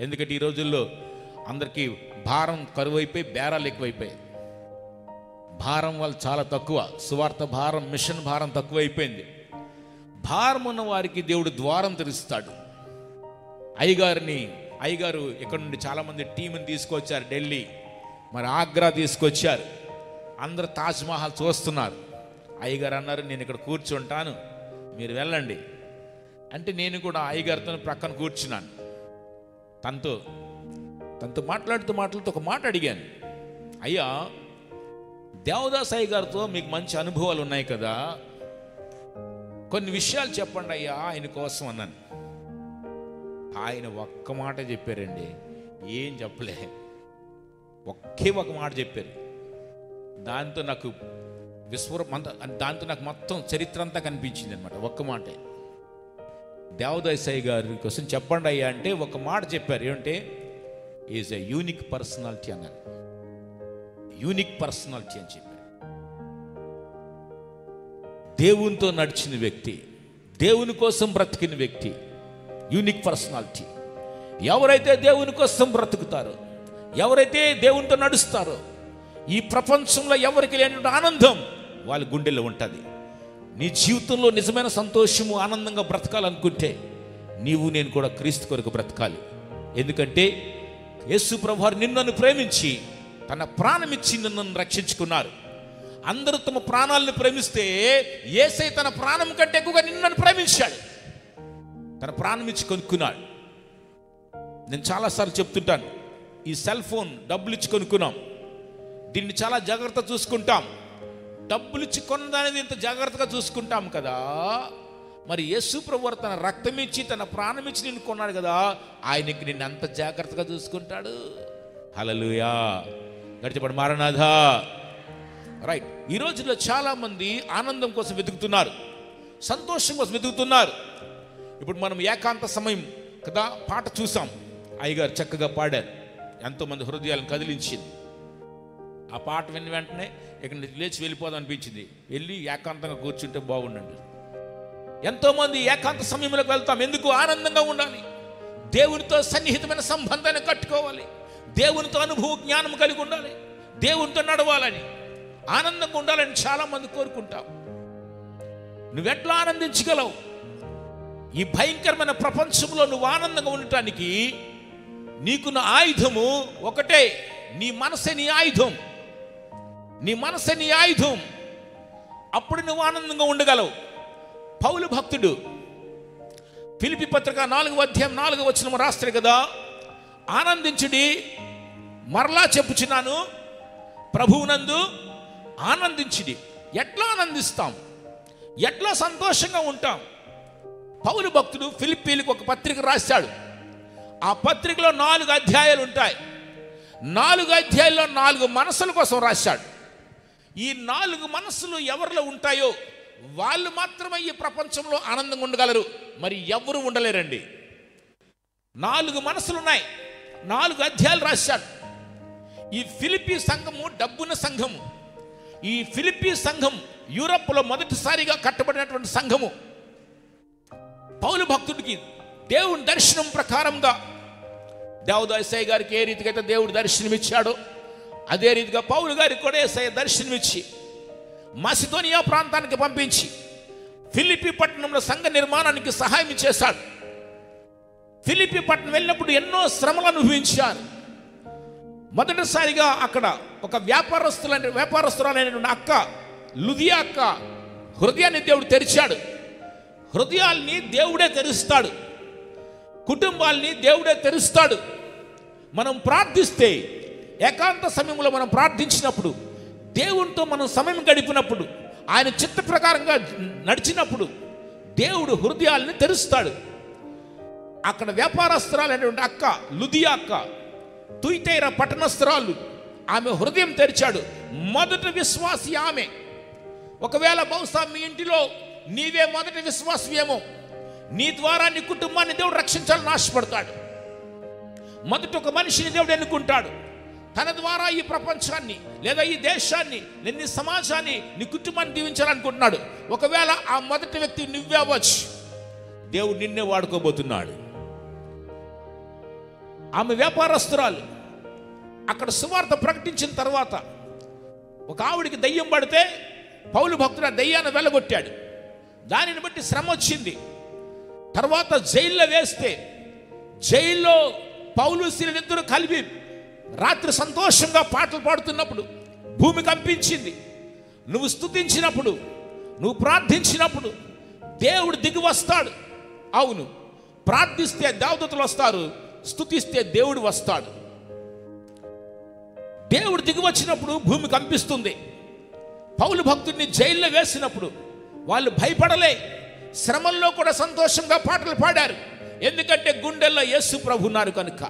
ఎందుకంటే ఈ రోజుల్లో అందరికీ భారం కరువైపోయి బేరాలు ఎక్కువైపోయాయి. భారం వాళ్ళు చాలా తక్కువ, సువార్త భారం, మిషన్ భారం తక్కువైపోయింది. భారం ఉన్న వారికి దేవుడు ద్వారం తెరుస్తాడు. అయ్యగారు ఇక్కడ నుండి చాలామంది టీంని తీసుకొచ్చారు, ఢిల్లీ మరి ఆగ్రా తీసుకొచ్చారు. అందరూ తాజ్మహల్ చూస్తున్నారు. అయ్యగారు అన్నారు, నేను ఇక్కడ కూర్చుంటాను, మీరు వెళ్ళండి అంటే నేను కూడా అయ్యగారితో ప్రక్కన కూర్చున్నాను. తనతో మాట్లాడుతూ ఒక మాట అడిగాను, అయ్యా దేవదాస్ అయ్య గారితో మీకు మంచి అనుభవాలు ఉన్నాయి కదా, కొన్ని విషయాలు చెప్పండి అయ్యా ఆయన కోసం అన్నాను. ఆయన ఒక్క మాట చెప్పారండి, ఏం చెప్పలే, ఒకే ఒక మాట చెప్పారు. దాంతో నాకు మొత్తం చరిత్ర అంతా కనిపించింది అనమాట. ఒక్క మాటే, దేవదాస్ అయ్య గారి కోసం చెప్పండి అయ్యా అంటే ఒక మాట చెప్పారు. ఏమంటే ఈజ్ ఎ యూనిక్ పర్సనాలిటీ అన్నారు. యూనిక్ పర్సనాలిటీ అని చెప్పారు. దేవునితో నడిచిన వ్యక్తి, దేవుని కోసం బ్రతికిన వ్యక్తి, యూనిక్ పర్సనాలిటీ. ఎవరైతే దేవుని కోసం బ్రతుకుతారో, ఎవరైతే దేవునితో నడుస్తారో, ఈ ప్రపంచంలో ఎవరికి లేని ఆనందం వాళ్ళ గుండెల్లో ఉంటుంది. నీ జీవితంలో నిజమైన సంతోషము, ఆనందంగా బ్రతకాలనుకుంటే నీవు నేను కూడా క్రీస్తు కొరకు బ్రతకాలి. ఎందుకంటే యేసు ప్రభువారు నిన్ను ప్రేమించి తన ప్రాణమిచ్చి నిన్ను రక్షించుకున్నారు. అందరూ తమ ప్రాణాలను ప్రేమిస్తే యేసయ్య తన ప్రాణం కంటే ఎక్కువగా నిన్ను ప్రేమించాడు, తన ప్రాణం ఇచ్చి కొనుక్కున్నాడు. నేను చాలాసార్లు చెప్తుంటాను, ఈ సెల్ ఫోన్ డబ్బులు ఇచ్చి కొనుక్కున్నాం, దీన్ని చాలా జాగ్రత్త చూసుకుంటాం. డబ్బులు ఇచ్చి కొన్నదానేది ఇంత జాగ్రత్తగా చూసుకుంటాం కదా, మరి యేసు ప్రభువారు తన రక్తం ఇచ్చి తన ప్రాణం ఇచ్చి నిన్ను కొన్నాడు కదా, ఆయనకి నిన్ను అంత జాగ్రత్తగా చూసుకుంటాడు. హల్లెలూయా, గడిచిపడి మారనాథా. రైట్, ఈ రోజుల్లో చాలామంది ఆనందం కోసం వెతుకుతున్నారు, సంతోషం కోసం వెతుకుతున్నారు. ఇప్పుడు మనం ఏకాంత సమయం కదా పాట చూసాం, అయ్యగారు చక్కగా పాడారు, ఎంతోమంది హృదయాలను కదిలించింది. ఆ పాట విన్న వెంటనే ఇక్కడ లేచి వెళ్ళిపోదాం అనిపించింది. వెళ్ళి ఏకాంతంగా కూర్చుంటే బాగుండండి. ఎంతోమంది ఏకాంత సమయంలోకి వెళ్తాం, ఎందుకు? ఆనందంగా ఉండాలి, దేవునితో సన్నిహితమైన సంబంధాన్ని కట్టుకోవాలి, దేవునితో అనుభవ జ్ఞానం కలిగి ఉండాలి, దేవునితో నడవాలని, ఆనందంగా ఉండాలని చాలామంది కోరుకుంటాం. నువ్వెట్లా ఆనందించగలవు? ఈ భయంకరమైన ప్రపంచంలో నువ్వు ఆనందంగా ఉండటానికి నీకున్న ఆయుధము ఒకటే, నీ మనసే నీ ఆయుధం. నీ మనసే నీ ఆయుధం. అప్పుడు నువ్వు ఆనందంగా ఉండగలవు. పౌలు భక్తుడు ఫిలిప్పీ పత్రిక 4:4 రాస్తాడు కదా, ఆనందించుడి, మరలా చెప్పుచున్నాను ప్రభువునందు ఆనందించుడి. ఎట్లా ఆనందిస్తాం? ఎట్లా సంతోషంగా ఉంటాం? పౌలు భక్తుడు ఫిలిప్పీలకు ఒక పత్రిక రాశాడు. ఆ పత్రికలో 4 అధ్యాయాలు ఉంటాయి. 4 అధ్యాయాల్లో 4 మనసుల కోసం రాశాడు. ఈ 4 మనసులు ఎవరిలో ఉంటాయో వాళ్ళు మాత్రమే ఈ ప్రపంచంలో ఆనందంగా ఉండగలరు, మరి ఎవరు ఉండలేరండి. 4 మనసులు ఉన్నాయి, 4 అధ్యాయాలు రాశాడు. ఈ ఫిలిప్పీ సంఘము డబ్బున్న సంఘము. ఈ ఫిలిప్పీ సంఘం యూరప్లో మొదటిసారిగా కట్టబడినటువంటి సంఘము. పౌలు భక్తుడికి దేవుని దర్శనం ప్రకారంగా దేవదాసయ్య గారికి ఏ రీతిగా అయితే దేవుడు దర్శనం ఇచ్చాడో అదే రీతిగా పౌలు గారికి కూడా యేసయ్య దర్శనం ఇచ్చి మాసిదోనియా ప్రాంతానికి పంపించి ఫిలిప్పీ పట్టణంలో సంఘ నిర్మాణానికి సహాయం చేశాడు. ఫిలిప్పీ పట్టణం వెళ్ళినప్పుడు ఎన్నో శ్రమలు అనుభవించారు. మొదటిసారిగా అక్కడ ఒక వ్యాపారస్తురాలైన అక్క, లుదియా అక్క హృదయాన్ని దేవుడు తెరిచాడు. హృదయాల్ని దేవుడే తెరుస్తాడు, కుటుంబాల్ని దేవుడే తెరుస్తాడు. మనం ప్రార్థిస్తే, ఏకాంత సమయంలో మనం ప్రార్థించినప్పుడు, దేవునితో మనం సమయం గడిపినప్పుడు, ఆయన చిత్త ప్రకారంగా నడిచినప్పుడు దేవుడు హృదయాల్ని తెరుస్తాడు. అక్కడ వ్యాపారస్తురాలైనటువంటి అక్క లుదియా అక్క, తుయితైర పట్టణస్తురాలు, ఆమె హృదయం తెరిచాడు. మొదటి విశ్వాసి ఆమె. ఒకవేళ బహుశా మీ ఇంటిలో నీవే మొదటి విశ్వాసమేమో, నీ ద్వారా నీ కుటుంబాన్ని దేవుడు రక్షించాలని ఆశపడతాడు. మొదట ఒక మనిషిని దేవుడు ఎన్నుకుంటాడు, తన ద్వారా ఈ ప్రపంచాన్ని లేదా ఈ దేశాన్ని, నీ సమాజాన్ని, నీ కుటుంబాన్ని దీవించాలనుకుంటున్నాడు. ఒకవేళ ఆ మొదటి వ్యక్తి నువ్వే అవ్వచ్చు, దేవుడు నిన్నే వాడుకోబోతున్నాడు. ఆమె వ్యాపారస్తురాలు. అక్కడ సువార్త ప్రకటించిన తర్వాత ఒక ఆవిడికి దయ్యం పడితే పౌలు భక్తుడు ఆ దయ్యాన్ని వెళ్ళగొట్టాడు. దానిని బట్టి శ్రమ వచ్చింది. తర్వాత జైల్లో వేస్తే జైల్లో పౌలు శీలనిద్దరూ కలిపి రాత్రి సంతోషంగా పాటలు పాడుతున్నప్పుడు భూమి కంపించింది. నువ్వు స్తుతించినప్పుడు, నువ్వు ప్రార్థించినప్పుడు దేవుడు దిగి వస్తాడు. అవును, ప్రార్థిస్తే దేవదూతలు వస్తారు, స్తుతిస్తే దేవుడు వస్తాడు. దేవుడు దిగి వచ్చినప్పుడు భూమి కంపిస్తుంది. పౌలు భక్తుడిని జైల్లో వేసినప్పుడు వాళ్ళు భయపడలే. శ్రమల్లో కూడా సంతోషంగా పాటలు పాడారు. ఎందుకంటే గుండెల్లో యేసు ప్రభు ఉన్నారు కనుక.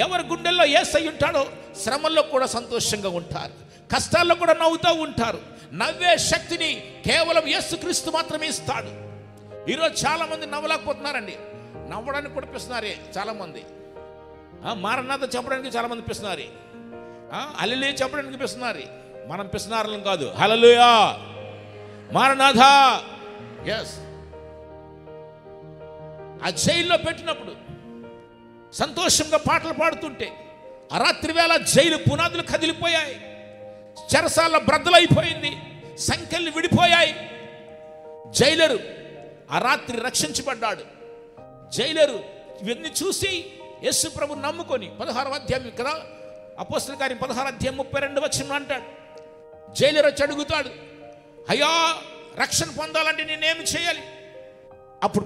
ఎవరు గుండెల్లో యేసు ఉంటాడో శ్రమల్లో కూడా సంతోషంగా ఉంటారు, కష్టాల్లో కూడా నవ్వుతూ ఉంటారు. నవ్వే శక్తిని కేవలం యేసుక్రీస్తు మాత్రమే ఇస్తాడు. ఈరోజు చాలామంది నవ్వలేకపోతున్నారండి. నవ్వడానికి కూడా పిస్తున్నారే చాలామంది. మారనాథ చెప్పడానికి చాలామంది పిస్తున్నారు. హల్లెలూయా చెప్పడానికి పిస్తున్నారు. మనం పిస్తున్నారులం కాదు. హల్లెలూయా, మారనాథ. ఎస్, ఆ జైల్లో పెట్టినప్పుడు సంతోషంగా పాటలు పాడుతుంటే ఆ రాత్రి వేళ జైలు పునాదులు కదిలిపోయాయి, చెరసాల బ్రద్దలైపోయింది, సంఖ్యలు విడిపోయాయి. జైలరు ఆ రాత్రి రక్షించబడ్డాడు. జైలరు ఇవన్నీ చూసి యేసు ప్రభు నమ్ముకొని 16వ అధ్యాయం కదా, అపోస్తలుల కార్యం 16వ అధ్యాయం 32వ వచనం అంటాడు. జైలర్ వచ్చి అడుగుతాడు, అయ్యా రక్షణ పొందాలంటే నేనేమి చేయాలి? అప్పుడు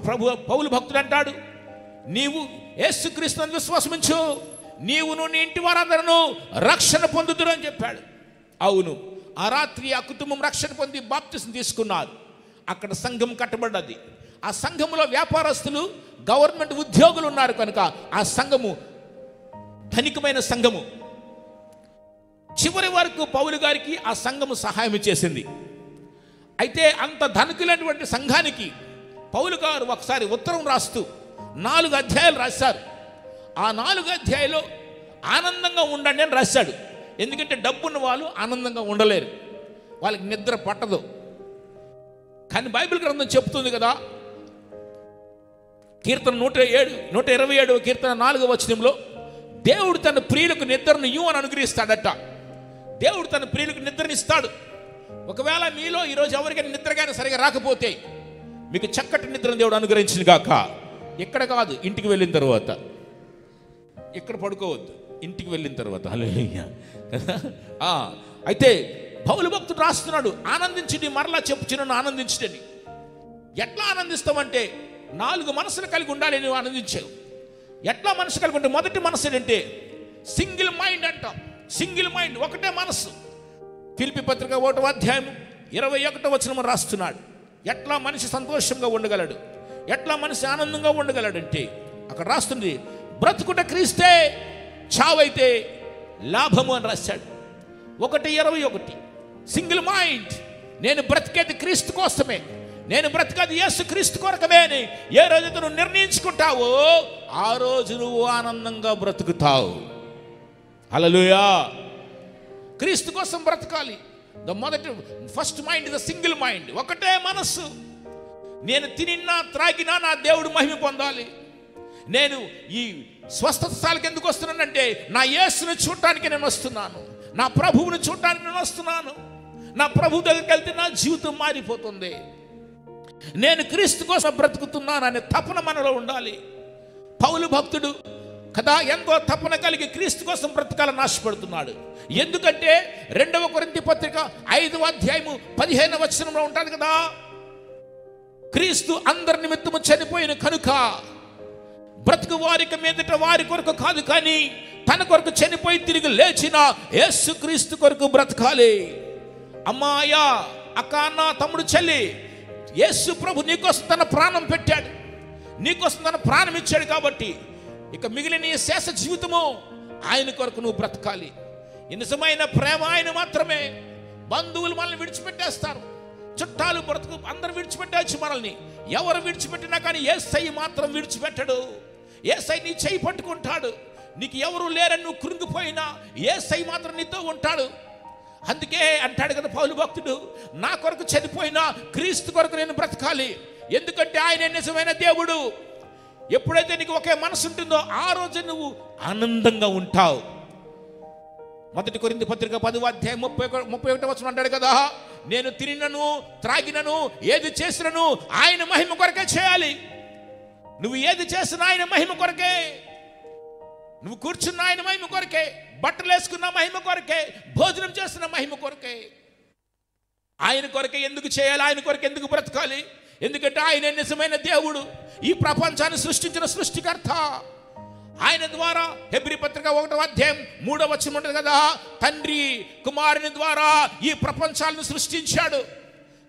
పౌలు భక్తుడు అంటాడు, నీవు యేసుక్రీస్తుని విశ్వాసముంచు, నీవును నీ ఇంటి వారందరూ రక్షణ పొందుదురు అని చెప్పాడు. అవును, ఆ రాత్రి ఆ కుటుంబం రక్షణ పొంది బాప్తిసం తీసుకున్నారు. అక్కడ సంఘం కట్టబడ్డది. ఆ సంఘములో వ్యాపారస్తులు, గవర్నమెంట్ ఉద్యోగులు ఉన్నారు కనుక ఆ సంఘము ధనికమైన సంఘము. చివరి వరకు పౌలు గారికి ఆ సంఘము సహాయం చేసింది. అయితే అంత ధనికులైనటువంటి సంఘానికి పౌలు గారు ఒకసారి ఉత్తరం రాస్తూ 4 అధ్యాయాలు రాశారు. ఆ 4 అధ్యాయాలు ఆనందంగా ఉండండి అని రాశాడు. ఎందుకంటే డబ్బున్న వాళ్ళు ఆనందంగా ఉండలేరు, వాళ్ళకి నిద్ర పట్టదు. కానీ బైబిల్ గ్రంథం చెప్తుంది కదా, కీర్తన 127 కీర్తన 4వ వచనంలో దేవుడు తన ప్రియులకు నిద్రను అని అనుగ్రహిస్తాడట. దేవుడు తన ప్రియులకు నిద్రనిస్తాడు. ఒకవేళ మీలో ఈరోజు ఎవరికైనా నిద్రగానే సరిగా రాకపోతే మీకు చక్కటి నిద్రను దేవుడు అనుగ్రహించింది గాక. ఇక్కడ కాదు, ఇంటికి వెళ్ళిన తర్వాత. ఇక్కడ పడుకోవద్దు, ఇంటికి వెళ్ళిన తర్వాత. హల్లెలూయా. అయితే పౌలు భక్తుడు రాస్తున్నాడు, ఆనందించండి, మరలా చెప్పుచున్నాను ఆనందించండి. ఎట్లా ఆనందిస్తామంటే 4 మనసులు కలిగి ఉండాలి. నువ్వు ఆనందించావు. ఎట్లా మనసు కలిగి ఉంటే, మొదటి మనసు ఏంటంటే సింగిల్ మైండ్ అంటాం. సింగిల్ మైండ్, ఒకటే మనసు. ఫిలిప్పీ పత్రిక 1వ అధ్యాయం 21వ వచనం రాస్తున్నాడు. ఎట్లా మనిషి సంతోషంగా ఉండగలడు, ఎట్లా మనిషి ఆనందంగా ఉండగలడంటే అక్కడ రాస్తుంది, బ్రతుకుట క్రీస్తే, చావైతే లాభము అని రాశాడు. 1:21. Single mind. నేను బ్రతికేది క్రీస్తు కోసమే, నేను బ్రతికేది యేసు క్రీస్తు కొరకమే అని ఏ రోజైతే నువ్వు నిర్ణయించుకుంటావో ఆ రోజు నువ్వు ఆనందంగా బ్రతుకుతావు. హల్లెలూయా. క్రీస్తు కోసం బ్రతకాలి. First mind the single mind, ఒకటే మనస్సు. నేను తినినా త్రాగినా నా దేవుడు మహిమ పొందాలి. నేను ఈ స్వస్థత స్థాయికి ఎందుకు వస్తున్నానంటే నా యేసుని చూడటానికి నేను వస్తున్నాను, నా ప్రభువుని చూడటానికి నేను వస్తున్నాను. నా ప్రభు దగ్గరికి వెళ్తే నా జీవితం మారిపోతుంది. నేను క్రీస్తు కోసం బ్రతుకుతున్నాను అనే తపన మనలో ఉండాలి. పౌలు భక్తుడు కదా ఎంతో తపన కలిగి క్రీస్తు కోసం బ్రతకాలని ఆశపడుతున్నాడు. ఎందుకంటే 2వ కొరింథీ పత్రిక 5వ అధ్యాయము 15వ వచనంలో ఉంటాడు కదా, క్రీస్తు అందరి నిమిత్తము చనిపోయిన కనుక బ్రతుకు వారికి మీదట వారి కొరకు కాదు, కానీ తన కొరకు చనిపోయి తిరిగి లేచిన యేసు క్రీస్తు కొరకు బ్రతకాలి. అమ్మాయా, అక్క, అన్న, తమ్ముడు, చెల్లి, యేసు ప్రభు నీకోసం తన ప్రాణం పెట్టాడు, నీకోసం తన ప్రాణం ఇచ్చాడు. కాబట్టి ఇక మిగిలిన ఈ శేష జీవితము ఆయన కొరకు నువ్వు బ్రతకాలి. నిజమైన ప్రేమ ఆయన మాత్రమే. బంధువులు మనల్ని విడిచిపెట్టేస్తారు, చుట్టాలు బ్రతుకు అందరు విడిచిపెట్టవచ్చు మనల్ని. ఎవరు విడిచిపెట్టినా కానీ యేసయ్య మాత్రం విడిచిపెట్టడు. యేసయ్య నీ చేయి పట్టుకుంటాడు. నీకు ఎవరు లేరని నువ్వు కృంగిపోయినా యేసయ్య మాత్రం నీతో ఉంటాడు. అందుకే అంటాడు కదా పౌలు భక్తుడు, నా కొరకు చనిపోయినా క్రీస్తు కొరకు నేను బ్రతకాలి. ఎందుకంటే ఆయన నిజమైన దేవుడు. ఎప్పుడైతే నీకు ఒకే మనసు ఉంటుందో ఆ రోజు నువ్వు ఆనందంగా ఉంటావు. 1 కొరింథీ పత్రిక 10వ అధ్యాయం 31వ వచనం అంటాడు కదా, నేను తినినను త్రాగినను ఏది చేసినను ఆయన మహిమ కొరకే చేయాలి. నువ్వు ఏది చేసినా ఆయన మహిమ కొరకే, నువ్వు కూర్చున్న ఆయన మహిమ కొరకే, బట్టలు వేసుకున్న మహిమ కొరకే, భోజనం చేస్తున్న మహిమ కొరకే. ఆయన కొరకే ఎందుకు చేయాలి? ఆయన కొరకే ఎందుకు బ్రతకాలి? ఎందుకంటే ఆయన నిజమైన దేవుడు, ఈ ప్రపంచాన్ని సృష్టించిన సృష్టికర్త. ఆయన ద్వారా హెబ్రీ పత్రిక 1వ అధ్యాయం 3వ వచనం ఉంటుంది కదా, తండ్రి కుమారుని ద్వారా ఈ ప్రపంచాలను సృష్టించాడు.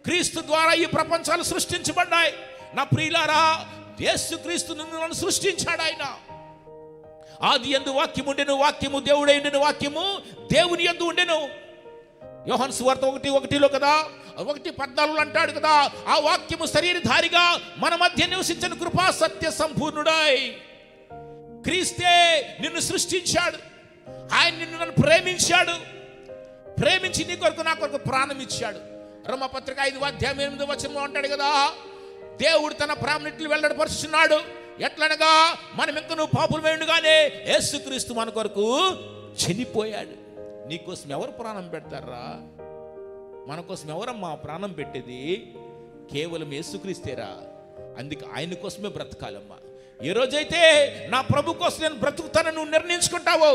క్రీస్తు ద్వారా ఈ ప్రపంచాలు సృష్టించబడ్డాయి. నా ప్రియులారా, యేసు క్రీస్తు నన్ను సృష్టించాడు. ఆయన ఆది యందు వాక్యము ఉండెను, వాక్యము దేవుడై ఉండెను, వాక్యము దేవుని యందు ఉండెను. యోహాను సువార్త 1:1లో కదా, 1:14 అంటాడు కదా, ఆ వాక్యము శరీరధారిగా మన మధ్య నివసించిన కృపా సత్య సంపూర్ణుడై. క్రీస్తే నిన్ను సృష్టించాడు. ఆయన నిన్ను నన్ను ప్రేమించాడు. ప్రేమించి నీ కొరకు నా కొరకు ప్రాణం ఇచ్చాడు. రోమపత్రిక 5వ అధ్యాయం 8వ వచనంలో అంటాడు కదా, దేవుడు తన ప్రాణమిట్లు వెల్లడిపరుచున్నాడు. ఎట్లనగా మనం ఇంక నువ్వు పాపులు వేయండుగానే యేసుక్రీస్తు మన కొరకు చనిపోయాడు. నీకోసం ఎవరు ప్రాణం పెడతారా? మన కోసం ఎవరమ్మా ప్రాణం పెట్టేది? కేవలం యేసుక్రీస్తేరా. అందుకే ఆయన కోసమే బ్రతకాలమ్మా. ఏ రోజైతే నా ప్రభు కోసం నేను బ్రతుకుతానని నువ్వు నిర్ణయించుకుంటావో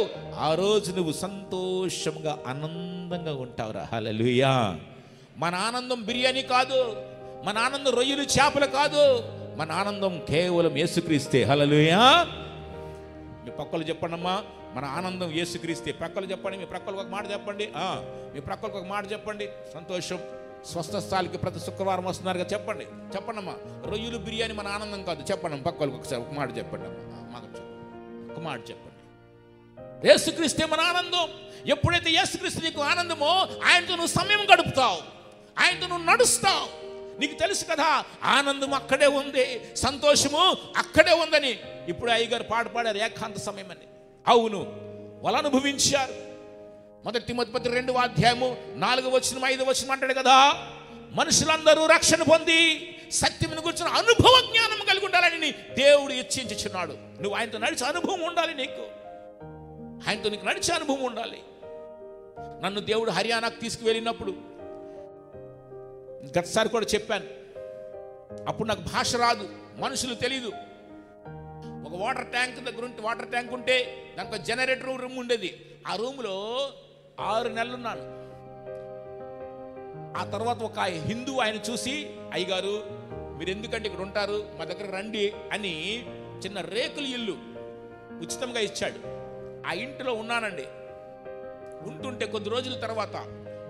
ఆ రోజు నువ్వు సంతోషంగా ఆనందంగా ఉంటావురా. హల్లెలూయా. మన ఆనందం బిర్యానీ కాదు, మన ఆనందం రొయ్యలు చేపలు కాదు, మన ఆనందం కేవలం యేసుక్రీస్తే. హల్లెలూయా. మీ పక్కలు చెప్పండమ్మా, మన ఆనందం యేసుక్రీస్తే. ప్రక్కలు చెప్పండి, మీ ప్రక్కలకు ఒక మాట చెప్పండి, మీ ప్రక్కలకు ఒక మాట చెప్పండి. సంతోషం. స్వస్థ స్థాయికి ప్రతి శుక్రవారం వస్తున్నారు కదా, చెప్పండి చెప్పండమ్మా. రొయ్యలు బిర్యానీ మన ఆనందం కాదు. చెప్పండి పక్కలకు ఒకసారి ఒక మాట చెప్పండి అమ్మా. మాకు ఒక మాట చెప్పండి. యేసుక్రీస్తే మన ఆనందం. ఎప్పుడైతే యేసుక్రీస్తు నీకు ఆనందమో ఆయనతో నువ్వు సమయం గడుపుతావు, ఆయనతో నువ్వు నడుస్తావు. నీకు తెలుసు కదా, ఆనందం అక్కడే ఉంది, సంతోషము అక్కడే ఉందని. ఇప్పుడు అయ్యగారు పాట పాడారు, ఏకాంత సమయం అని. అవును, వాళ్ళు అనుభవించారు. 1 తిమోతి పత్రిక 2వ అధ్యాయము 4వ వచనం 5వ వచనం అంటాడు కదా, మనుషులందరూ రక్షణ పొంది సత్యమును గురించిన అనుభవ జ్ఞానం కలిగి ఉండాలని దేవుడు ఇచ్చించుచున్నాడు. నువ్వు ఆయనతో నడిచే అనుభవం ఉండాలి. నీకు ఆయనతో నీకు నడిచే అనుభవం ఉండాలి. నన్ను దేవుడు హర్యానాకు తీసుకువెళ్ళినప్పుడు గతసారి కూడా చెప్పాను, అప్పుడు నాకు భాష రాదు, మనుషులు తెలీదు. ఒక వాటర్ ట్యాంక్ ఉంటే దానికి జనరేటర్ రూమ్ ఉండేది. ఆ రూమ్లో 6 నెలలు ఉన్నాను. ఆ తర్వాత ఒక హిందూ ఆయన చూసి, అయ్యగారు మీరు ఎందుకంటే ఇక్కడ ఉంటారు, మా దగ్గర రండి అని చిన్న రేకుల ఇల్లు ఉచితంగా ఇచ్చాడు. ఆ ఇంటిలో ఉన్నానండి. ఉంటుంటే కొద్ది రోజుల తర్వాత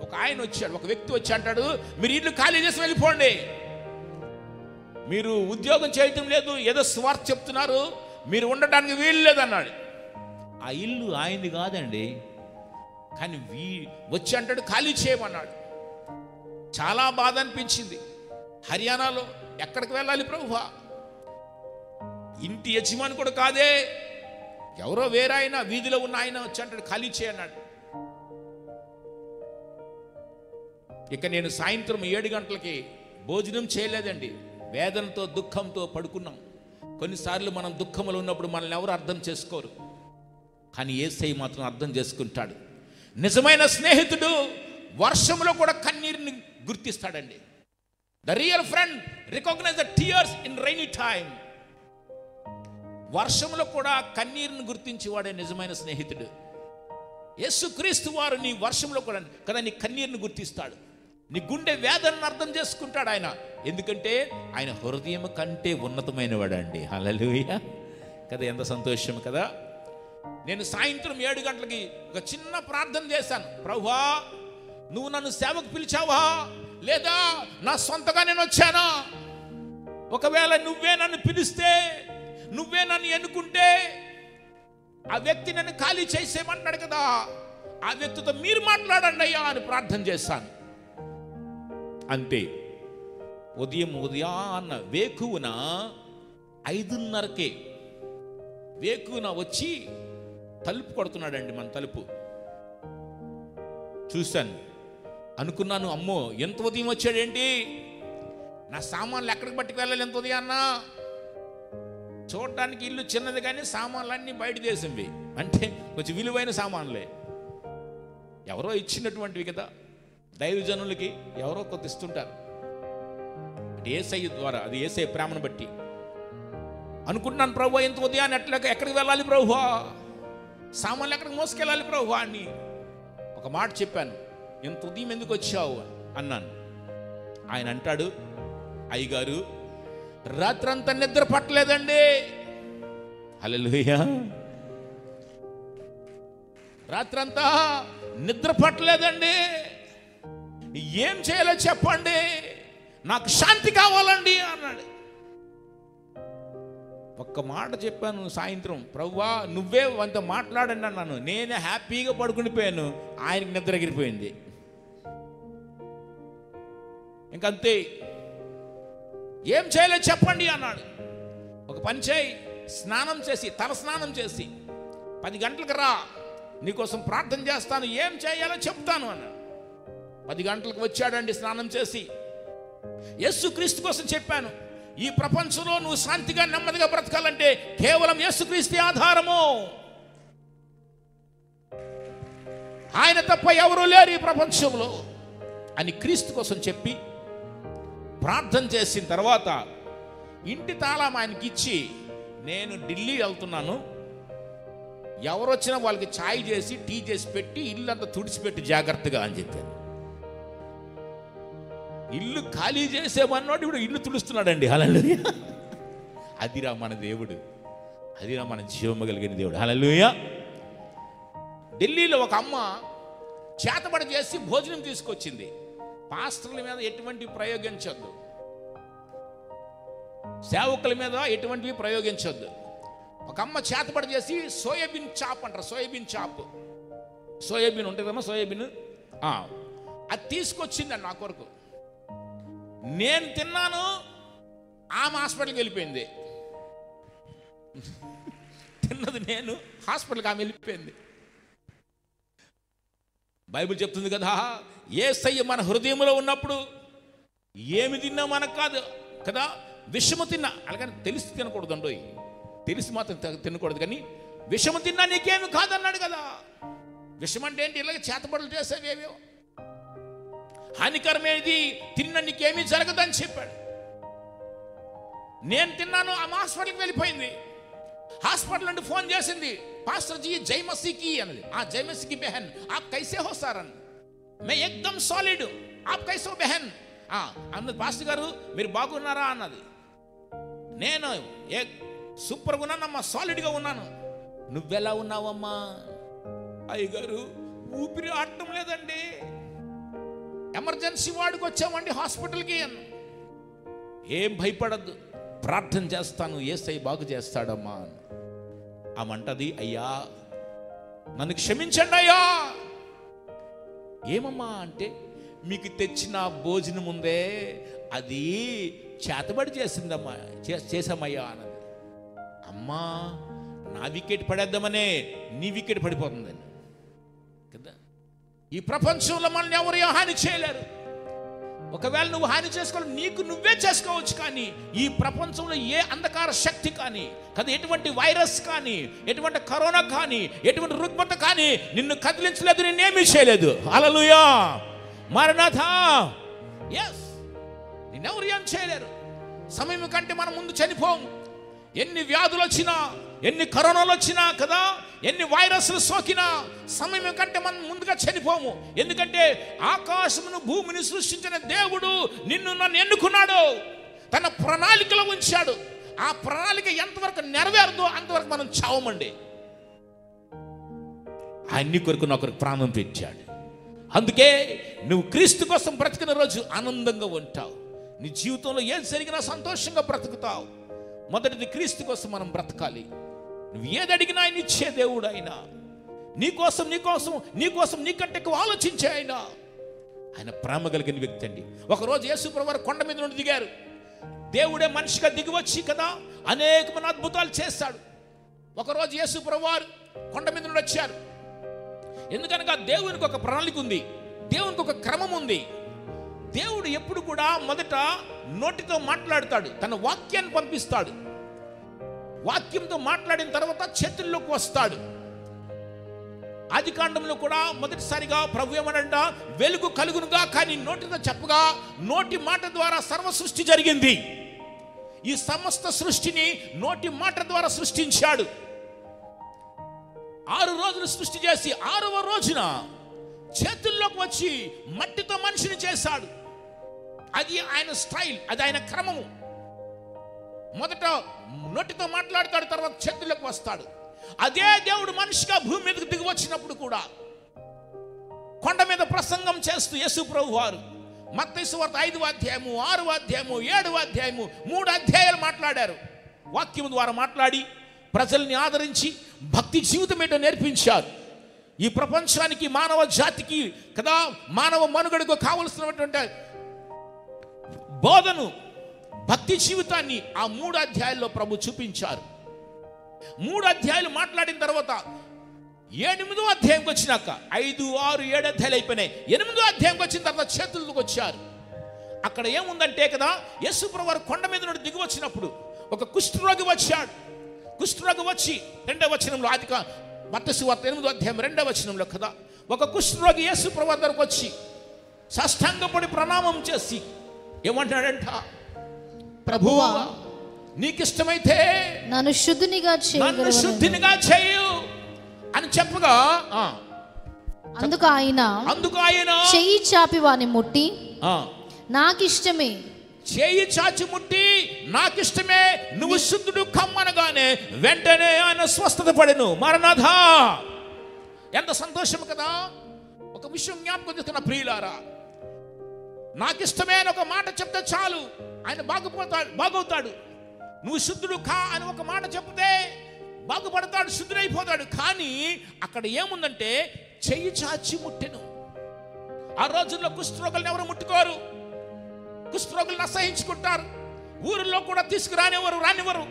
ఒక ఆయన వచ్చాడు, ఒక వ్యక్తి వచ్చి అంటాడు, మీరు ఇల్లు ఖాళీ చేసి వెళ్ళిపోండి, మీరు ఉద్యోగం చేయటం లేదు, ఏదో స్వార్థ చెప్తున్నారు, మీరు ఉండటానికి వీలు లేదన్నాడు. ఆ ఇల్లు ఆయనది కాదండి, కానీ వచ్చి అంటాడు ఖాళీ చేయమన్నాడు. చాలా బాధ అనిపించింది. హర్యానాలో ఎక్కడికి వెళ్ళాలి ప్రభువా? ఇంటి యజమాని కూడా కాదే, ఎవరో వేరే ఆయన, వీధిలో ఉన్న ఆయన వచ్చి అంటాడు ఖాళీ చేయన్నాడు. ఇక నేను సాయంత్రం 7 గంటలకి భోజనం చేయలేదండి. వేదనతో దుఃఖంతో పడుకున్నాం. కొన్నిసార్లు మనం దుఃఖంలో ఉన్నప్పుడు మనల్ని ఎవరు అర్థం చేసుకోరు, కానీ యేసయ్య మాత్రం అర్థం చేసుకుంటాడు. నిజమైన స్నేహితుడు వర్షంలో కూడా కన్నీరుని గుర్తిస్తాడండి. The real friend recognise the tears in rainy time. వర్షంలో కూడా కన్నీరుని గుర్తించేవాడే నిజమైన స్నేహితుడు. యేసుక్రీస్తు వారు నీ వర్షంలో కూడా కదా నీ కన్నీరుని గుర్తిస్తాడు. నీ గుండె వేదనను అర్థం చేసుకుంటాడు ఆయన. ఎందుకంటే ఆయన హృదయం కంటే ఉన్నతమైన వాడండి. హల్లెలూయా కదా, ఎంత సంతోషం కదా. నేను సాయంత్రం 7 గంటలకి ఒక చిన్న ప్రార్థన చేశాను. ప్రభువా, నువ్వు నన్ను సేవకు పిలిచావా లేదా నా సొంతగా నేను వచ్చానా? ఒకవేళ నువ్వే నన్ను పిలిస్తే, నువ్వే నన్ను ఎన్నుకుంటే, ఆ వ్యక్తి నన్ను ఖాళీ చేసేయమన్నాడు కదా, ఆ వ్యక్తితో మీరు మాట్లాడండి అయ్యా అని ప్రార్థన చేశాను. అంతే. ఉదయాన్న వేకువన 5:30కే వేకువన వచ్చి తలుపు కొడుతున్నాడండి. మన తలుపు చూశాను, అనుకున్నాను, అమ్మో ఎంత ఉదయం వచ్చాడేంటి, నా సామాన్లు ఎక్కడికి పట్టుకు వెళ్ళాలి ఎంత ఉదయాన్న. చూడటానికి ఇల్లు చిన్నది కానీ సామాన్లన్నీ బయట దేశంవి, అంటే కొంచెం విలువైన సామాన్లే, ఎవరో ఇచ్చినటువంటివి కదా. దైవజనులకి ఎవరో కొంత ఇస్తుంటారు, అంటే యేసయ్య ద్వారా, అది యేసయ్య ప్రేమను బట్టి. అనుకుంటున్నాను, ప్రభువా ఎంత ఉదయాన్ని ఎక్కడికి వెళ్ళాలి ప్రభువా, సామాన్లు ఎక్కడికి మోసుకెళ్ళాలి ప్రభువా అని ఒక మాట చెప్పాను. ఎంత ఉదయం ఎందుకు వచ్చావు అన్నాను. ఆయన అంటాడు, అయ్యగారు రాత్రంతా నిద్ర పట్టలేదండి. హల్లెలూయా. రాత్రంతా నిద్ర పట్టలేదండి, ఏం చేయాలో చెప్పండి, నాకు శాంతి కావాలండి అన్నాడు. ఒక్క మాట చెప్పాను సాయంత్రం, ప్రభువా నువ్వే అంత మాట్లాడండి అన్నాను. నేనే హ్యాపీగా పడుకునిపోయాను, ఆయనకి నిద్ర ఎగిరిపోయింది. ఇంకంతే, ఏం చేయలేదు చెప్పండి అన్నాడు. ఒక పని చేయి, స్నానం చేసి, తల స్నానం చేసి 10 గంటలకు రా, నీకోసం ప్రార్థన చేస్తాను, ఏం చేయాలో చెప్తాను అన్నాడు. 10 గంటలకు వచ్చాడండి స్నానం చేసి. యేసుక్రీస్తు కోసం చెప్పాను, ఈ ప్రపంచంలో నువ్వు శాంతిగా నెమ్మదిగా బ్రతకాలంటే కేవలం యేసుక్రీస్తు ఆధారము, ఆయన తప్ప ఎవరూ లేరు ఈ ప్రపంచంలో అని క్రీస్తు కోసం చెప్పి ప్రార్థన చేసిన తర్వాత ఇంటి తాళం ఆయనకి ఇచ్చి, నేను ఢిల్లీ వెళ్తున్నాను, ఎవరు వచ్చినా వాళ్ళకి ఛాయ్ చేసి టీ చేసి పెట్టి ఇల్లు అంతా తుడిచిపెట్టి జాగ్రత్తగా అని చెప్పాను. ఇల్లు ఖాళీ చేసేమన్నాడు, ఇప్పుడు ఇల్లు తుడుస్తున్నాడండి. హల్లెలూయా. అదిరా మన దేవుడు, అదిరా మన జీవము కలిగిన దేవుడు. హల్లెలూయా. ఢిల్లీలో ఒక అమ్మ చేతబడి చేసి భోజనం తీసుకొచ్చింది. పాస్టర్ల మీద ఎటువంటి ప్రయోగించొద్దు, సేవకుల మీద ఎటువంటివి ప్రయోగించొద్దు. ఒక అమ్మ చేతబడి చేసి సోయాబీన్ చాప్ అంటారు, సోయాబీన్ చాప్, సోయాబీన్ ఉంటుందమ్మా, సోయాబీన్ అది తీసుకొచ్చిందండి నా కొరకు. నేను తిన్నాను, ఆమె హాస్పిటల్కి వెళ్ళిపోయింది. తిన్నది నేను, హాస్పిటల్కి ఆమె వెళ్ళిపోయింది. బైబిల్ చెప్తుంది కదా, యేసయ్య మన హృదయంలో ఉన్నప్పుడు ఏమి తిన్నా మనకు కాదు కదా, విషము తిన్నా, అలాగని తెలిసి తినకూడదు అండి, తెలిసి మాత్రం తినకూడదు, కానీ విషము తిన్నా నీకేమి కాదన్నాడు కదా. విషం అంటే ఏంటి, ఇలాగ చేతబడులు చేసేవేవో, హానికరమేది తిన్నా నీకేమీ జరగదని చెప్పాడు. నేను తిన్నాను, ఆమె హాస్పిటల్కి వెళ్ళిపోయింది. హాస్పిటల్ నుండి ఫోన్ చేసింది, పాస్టర్ జీ జై మసీకి అన్నది. జై మసీకి బెహన్ आप कैसे हो సార్ అన్న, मैं एकदम सॉलिड आप कैसे हो बहन అన్నది. పాస్టర్ గారు మీరు బాగున్నారా అన్నది. నేను సూపర్గా ఉన్నానమ్మా, సాలిడ్గా ఉన్నాను. నువ్వెలా ఉన్నావమ్మా? అయ్యగారు ఊపిరి ఆడటం లేదండి, ఎమర్జెన్సీ వార్డుకి వచ్చామండి హాస్పిటల్కి అన్న. ఏం భయపడద్దు, ప్రార్థన చేస్తాను, యేసయ్య బాగు చేస్తాడమ్మా. ఆమంటది, అయ్యా నన్ను క్షమించండి అయ్యా. ఏమమ్మా అంటే, మీకు తెచ్చిన భోజనం ఉందే అది చేతబడి చేసిందమ్మా, చేసామయ్యా అన్నది. అమ్మా నా వికెట్ పడేద్దామనే నీ వికెట్ పడిపోతుందని కదా. ఈ ప్రపంచంలో మనల్ని ఎవరు హాని చేయలేరు. ఒకవేళ నువ్వు హాని చేసుకోవాలి, నీకు నువ్వే చేసుకోవచ్చు, కానీ ఈ ప్రపంచంలో ఏ అంధకార శక్తి కానీ కదా, ఎటువంటి వైరస్ కానీ, ఎటువంటి కరోనా కానీ, ఎటువంటి రుగ్మత కానీ నిన్ను కదిలించలేదు, నిన్నేమీ చేయలేదు. హల్లెలూయా. మరణాథా. ఎస్, నిన్నెవరు ఏం చేయలేరు. సమయం కంటే మనం ముందు చనిపోం. ఎన్ని వ్యాధులు వచ్చినా, ఎన్ని కరోనాలు వచ్చినా కదా, ఎన్ని వైరస్లు సోకినా సమయం కంటే మనం ముందుగా చనిపోము. ఎందుకంటే ఆకాశమును భూమిని సృష్టించిన దేవుడు నిన్ను నన్ను ఎన్నుకున్నాడు, తన ప్రణాళికలో ఉంచాడు. ఆ ప్రణాళిక ఎంతవరకు నెరవేరదో అంతవరకు మనం చావమండి. అన్ని కొరకు నా కొరకు ప్రాణం పెట్టాడు. అందుకే నువ్వు క్రీస్తు కోసం బ్రతికిన రోజు ఆనందంగా ఉంటావు. నీ జీవితంలో ఏం జరిగినా సంతోషంగా బ్రతుకుతావు. మొదటిది క్రీస్తు కోసం మనం బ్రతకాలి. నువ్వు ఏది అడిగినా ఆయన ఇచ్చే దేవుడు. ఆయన నీకోసం నీకంటే ఎక్కువ ఆలోచించే ఆయన ప్రేమ కలిగిన వ్యక్తి అండి. ఒకరోజు యేసు ప్రభువారు కొండ మీద నుండి దిగారు. దేవుడే మనిషిగా దిగి వచ్చి కదా అనేకమైన అద్భుతాలు చేస్తాడు. ఒకరోజు యేసు ప్రభువారు కొండ మీద నుండి వచ్చారు. ఎందుకనగా దేవునికి ఒక ప్రణాళిక ఉంది, దేవునికి ఒక క్రమం ఉంది. దేవుడు ఎప్పుడు కూడా మొదట నోటితో మాట్లాడతాడు, తన వాక్యాన్ని పంపిస్తాడు. వాక్యంతో మాట్లాడిన తర్వాత చేతుల్లోకి వస్తాడు. ఆది కాండంలో కూడా మొదటిసారిగా ప్రభు ఏమనంట, వెలుగు కలుగునుగా, కానీ నోటితో చెప్పగా నోటి మాట ద్వారా సర్వ సృష్టి జరిగింది. ఈ సమస్త సృష్టిని నోటి మాట ద్వారా సృష్టించాడు. 6 రోజులు సృష్టి చేసి 6వ రోజున చేతుల్లోకి వచ్చి మట్టితో మనిషిని చేశాడు. అది ఆయన స్టైల్, అది ఆయన క్రమము. మొదట నోటితో మాట్లాడతాడు, తర్వాత చేతుల్లోకి వస్తాడు. అదే దేవుడు మనిషిగా భూమి మీదకి దిగి వచ్చినప్పుడు కూడా కొండ మీద ప్రసంగం చేస్తూ యేసు ప్రభు వారు మత్తయి సువార్త 5వ అధ్యాయము, 6వ అధ్యాయము, 7వ అధ్యాయము 3 అధ్యాయాలు మాట్లాడారు. వాక్యం ద్వారా మాట్లాడి ప్రజల్ని ఆదరించి భక్తి జీవితం ఏంటో నేర్పించారు. ఈ ప్రపంచానికి, మానవ జాతికి కదా, మానవ మనుగడకు కావలసినటువంటి బోధను, భక్తి జీవితాన్ని ఆ 3 అధ్యాయాల్లో ప్రభు చూపించారు. 3 అధ్యాయాలు మాట్లాడిన తర్వాత 8వ అధ్యాయంకి వచ్చినాక 5, 6, 7 అధ్యాయాలు అయిపోయినాయి. 8వ అధ్యాయంకి వచ్చిన తర్వాత చేతులకు వచ్చారు. అక్కడ ఏముందంటే కదా, యేసు ప్రభు వారు కొండ మీద నుండి దిగి వచ్చినప్పుడు ఒక కుష్ఠరోగి వచ్చాడు. కుష్ఠరోగి వచ్చి 2వ వచనంలో, మత్తయి సువార్త 8వ అధ్యాయం 2వ వచనంలో కదా, ఒక కుష్ఠరోగి యేసు ప్రభు వారి దగ్గరకు వచ్చి సాష్టాంగపడి ప్రణామం చేసి ఏమంటాడంట, ప్రభువా నీకిష్టమైతే నన్ను శుద్ధినిగా చేయు అని చెప్పగా, అందుకు ఆయన చెయ్యి చాపి వాని ముట్టి నాకిష్టమే, చేయి చాచి ముట్టి నాకిష్టమే, నువ్వు శుద్ధుడు కమ్మనగానే వెంటనే ఆయన స్వస్థత పడెను. మరణాథా, ఎంత సంతోషం కదా. ఒక విషయం జ్ఞాపకం చేస్తున్న ప్రియులారా, నాకిష్టమే అని ఒక మాట చెప్తే చాలు, ఆయన బాగవుతాడు. నువ్వు శుద్ధుడు కా అని ఒక మాట చెప్తే బాగుపడతాడు, శుద్ధుడైపోతాడు. కానీ అక్కడ ఏముందంటే చెయ్యి చాచి ముట్టెను. ఆ రోజుల్లో కుష్ఠరోగులను ఎవరు ముట్టుకోరు, కుష్ఠరోగులను అసహించుకుంటారు, ఊరిలో కూడా రానివ్వరు.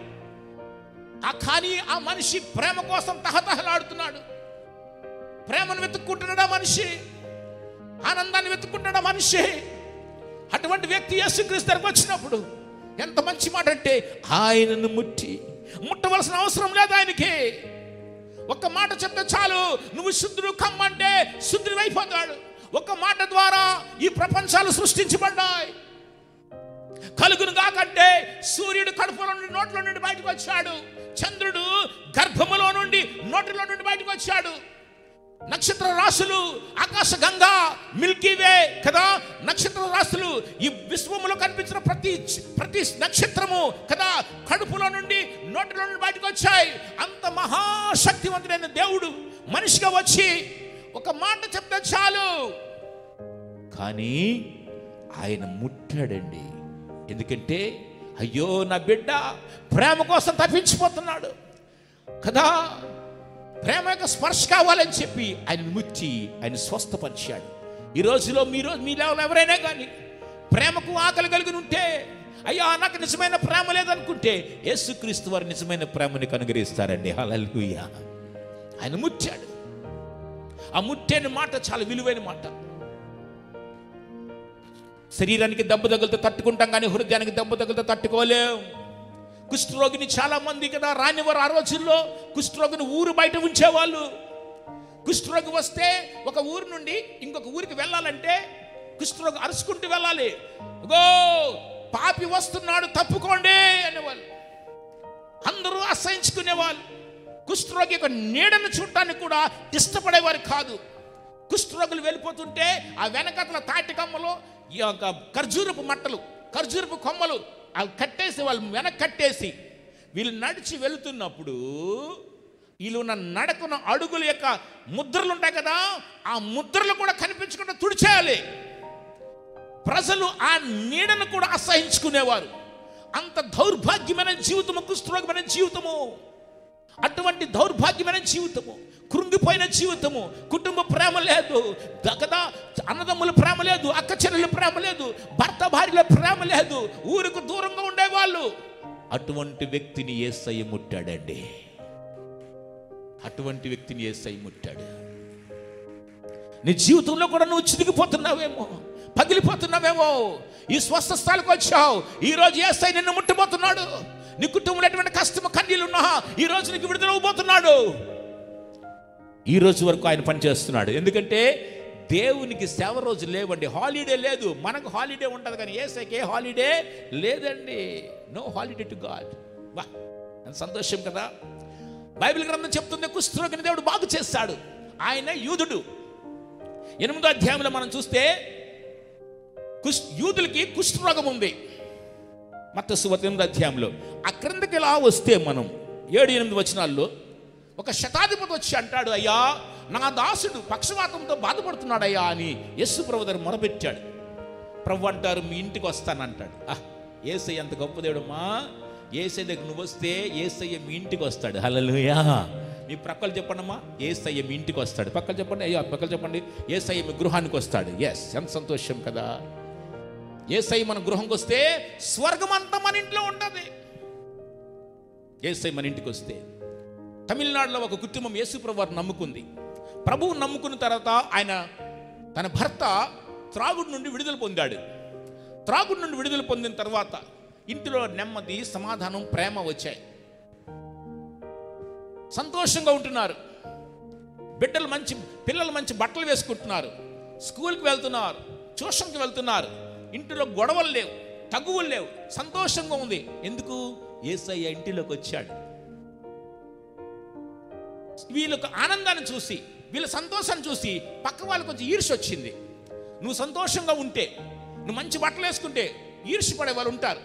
కానీ ఆ మనిషి ప్రేమ కోసం తహతహలాడుతున్నాడు. ప్రేమను వెతుక్కుంటున్నాడు ఆ మనిషి, ఆనందాన్ని వెతుక్కుంటున్నాడు ఆ మనిషి. అటువంటి వ్యక్తి యేసుక్రీస్తు దగ్గరికి వచ్చినప్పుడు ఎంత మంచి మాట అంటే, ఆయనను ముట్టవలసిన అవసరం లేదు ఆయనకి. ఒక్క మాట చెప్తే చాలు, నువ్వు శుద్ధుడు కమ్మంటే శుద్ధుడు అయిపోతాడు. ఒక మాట ద్వారా ఈ ప్రపంచాలు సృష్టించబడ్డాయి. కలుగును కాకంటే సూర్యుడు కడుపులో నుండి నోట్లో నుండి బయటకు వచ్చాడు, చంద్రుడు గర్భములో నుండి నోటిలో నుండి బయటకు వచ్చాడు. నక్షత్ర రాశులు, ఆకాశ గంగా, మిల్కీవే కదా, నక్షత్ర రాశులు, ఈ విశ్వములో కనిపించిన ప్రతి నక్షత్రము కదా కడుపులో నుండి నోటిలో నుండి బయటకు వచ్చాయి. అంత మహాశక్తివంతుడైన దేవుడు మనిషిగా వచ్చి ఒక మాట చెప్తే చాలు, కానీ ఆయన ముట్టాడండి. ఎందుకంటే అయ్యో నా బిడ్డ ప్రేమ కోసం తప్పించిపోతున్నాడు కదా, ప్రేమ యొక్క స్పర్శ కావాలని చెప్పి ఆయన ముట్టి ఆయన స్వస్థపరిచాడు. ఈ రోజులో మీలో ఎవరైనా కానీ ప్రేమకు ఆకలి కలిగి ఉంటే, అయ్యా నాకు నిజమైన ప్రేమ లేదనుకుంటే యేసుక్రీస్తు వారు నిజమైన ప్రేమని కనుగరిస్తారండి. హల్లెలూయా. ఆయన ముట్టాడు. ఆ ముట్టేని మాట చాలా విలువైన మాట. శరీరానికి దెబ్బ తగిలితే తట్టుకుంటాం, కానీ హృదయానికి దెబ్బ తగిలితే తట్టుకోలేం. కుష్ఠరోగిని చాలా మంది కదా రానివారు. ఆ రోజుల్లో కుష్ఠరోగిని ఊరు బయట ఉంచేవాళ్ళు. కుష్ఠరోగి వస్తే ఒక ఊరు నుండి ఇంకొక ఊరికి వెళ్ళాలంటే కుష్ఠరోగి అరుచుకుంటూ వెళ్ళాలి. గో పాపి వస్తున్నాడు తప్పుకోండి అనేవాళ్ళు. అందరూ అసహించుకునేవాళ్ళు. కుష్ఠరోగి యొక్క నీడను చూడటానికి కూడా ఇష్టపడేవారు కాదు. కుష్ఠరోగులు వెళ్ళిపోతుంటే ఆ వెనకట్ల తాటి కమ్మలో ఈ యొక్క ఖర్జూరపు మట్టలు, ఖర్జూరపు కొమ్మలు అవి కట్టేసి వాళ్ళు వెనక కట్టేసి వీళ్ళు నడిచి వెళుతున్నప్పుడు వీళ్ళున్న నడకున్న అడుగుల యొక్క ముద్రలు ఉంటాయి కదా, ఆ ముద్రలు కూడా కనిపించకుండా తుడిచేయాలి. ప్రజలు ఆ నీడను కూడా అసహించుకునేవారు. అంత దౌర్భాగ్యమైన జీవితము కుష్ఠరోగమైన జీవితము. అటువంటి దౌర్భాగ్యమైన జీవితము, కృంగిపోయిన జీవితము, కుటుంబ ప్రేమ లేదు కదా, అన్నదమ్ముల ప్రేమ లేదు, అక్క చెల్లెల ప్రేమ లేదు, భర్త భార్యల ప్రేమ లేదు, ఊరికి దూరంగా ఉండేవాళ్ళు. అటువంటి వ్యక్తిని యేసయ్య ముట్టాడండి. అటువంటి వ్యక్తిని యేసయ్య ముట్టాడు. నీ జీవితంలో కూడా నువ్వు చిరిగిపోతున్నావేమో, పగిలిపోతున్నావేమో, ఈ స్వస్థ స్థలానికి వచ్చావు. ఈరోజు యేసయ్య నిన్ను ముట్టబోతున్నాడు. నీ కుటుంబంలో ఎటువంటి కష్టము కన్నీళ్ళు ఉన్నా ఈ రోజు నీకు విడుదల అవ్వబోతున్నాడు. ఈ రోజు వరకు ఆయన పనిచేస్తున్నాడు. ఎందుకంటే దేవునికి సేవ రోజు లేవండి, హాలిడే లేదు. మనకు హాలిడే ఉంటుంది కానీ యేసయ్యకి ఏ హాలిడే లేదండి. No holiday to God. వా, సంతోషం కదా. బైబిల్ గ్రంథం చెప్తుంది కుష్ఠరోగిని దేవుడు బాగు చేస్తాడు. ఆయన యూదుడు. 8వ అధ్యాయంలో మనం చూస్తే యూదులకి కుష్ఠరోగం ఉంది. మత్తయి సువార్త 8వ అధ్యాయంలో ఆ క్రిందకి ఇలా వస్తే మనం 7-8 వచనాల్లో ఒక శతాధిపతి వచ్చి అంటాడు, అయ్యా నా దాసుడు పక్షవాతంతో బాధపడుతున్నాడయ్యా అని యేసు ప్రభు దగ్గర మొరపెట్టాడు. ప్రభు అంటారు, మీ ఇంటికి వస్తానంటాడు. యేసయ్య అంత గొప్ప దేవుడమ్మా. యేసయ్య దగ్గర నువ్వు వస్తే యేసయ్య మీ ఇంటికి వస్తాడు. హల్లెలూయా. మీ ప్రక్కలు చెప్పండమ్మా, యేసయ్య మీ ఇంటికి వస్తాడు. పక్కలు చెప్పండి, అయ్యా పక్కలు చెప్పండి, యేసయ్య మీ గృహానికి వస్తాడు. ఎస్, ఎంత సంతోషం కదా. యేసయ్య మన గృహంకి వస్తే స్వర్గం అంతా మన ఇంట్లో ఉంటుంది. యేసయ్య మన ఇంటికి వస్తే. తమిళనాడులో ఒక కుటుంబం యేసుప్రభు వారు నమ్ముకుంది. ప్రభువు నమ్ముకున్న తర్వాత ఆయన తన భర్త త్రాగుడు నుండి విడుదల పొందాడు. త్రాగుడు నుండి విడుదల పొందిన తర్వాత ఇంటిలో నెమ్మది, సమాధానం, ప్రేమ వచ్చాయి. సంతోషంగా ఉంటున్నారు. పిల్లలు మంచి బట్టలు వేసుకుంటున్నారు, స్కూల్కి వెళ్తున్నారు, ట్యూషన్కి వెళ్తున్నారు. ఇంటిలో గొడవలు లేవు, తగువులు లేవు, సంతోషంగా ఉంది. ఎందుకు? యేసయ్య ఇంటిలోకి వచ్చాడు. వీళ్ళకు ఆనందాన్ని చూసి, వీళ్ళ సంతోషాన్ని చూసి పక్క వాళ్ళకి కొంచెం ఈర్ష్య వచ్చింది. నువ్వు సంతోషంగా ఉంటే, నువ్వు మంచి బట్టలు వేసుకుంటే ఈర్ష్యపడే వాళ్ళు ఉంటారు.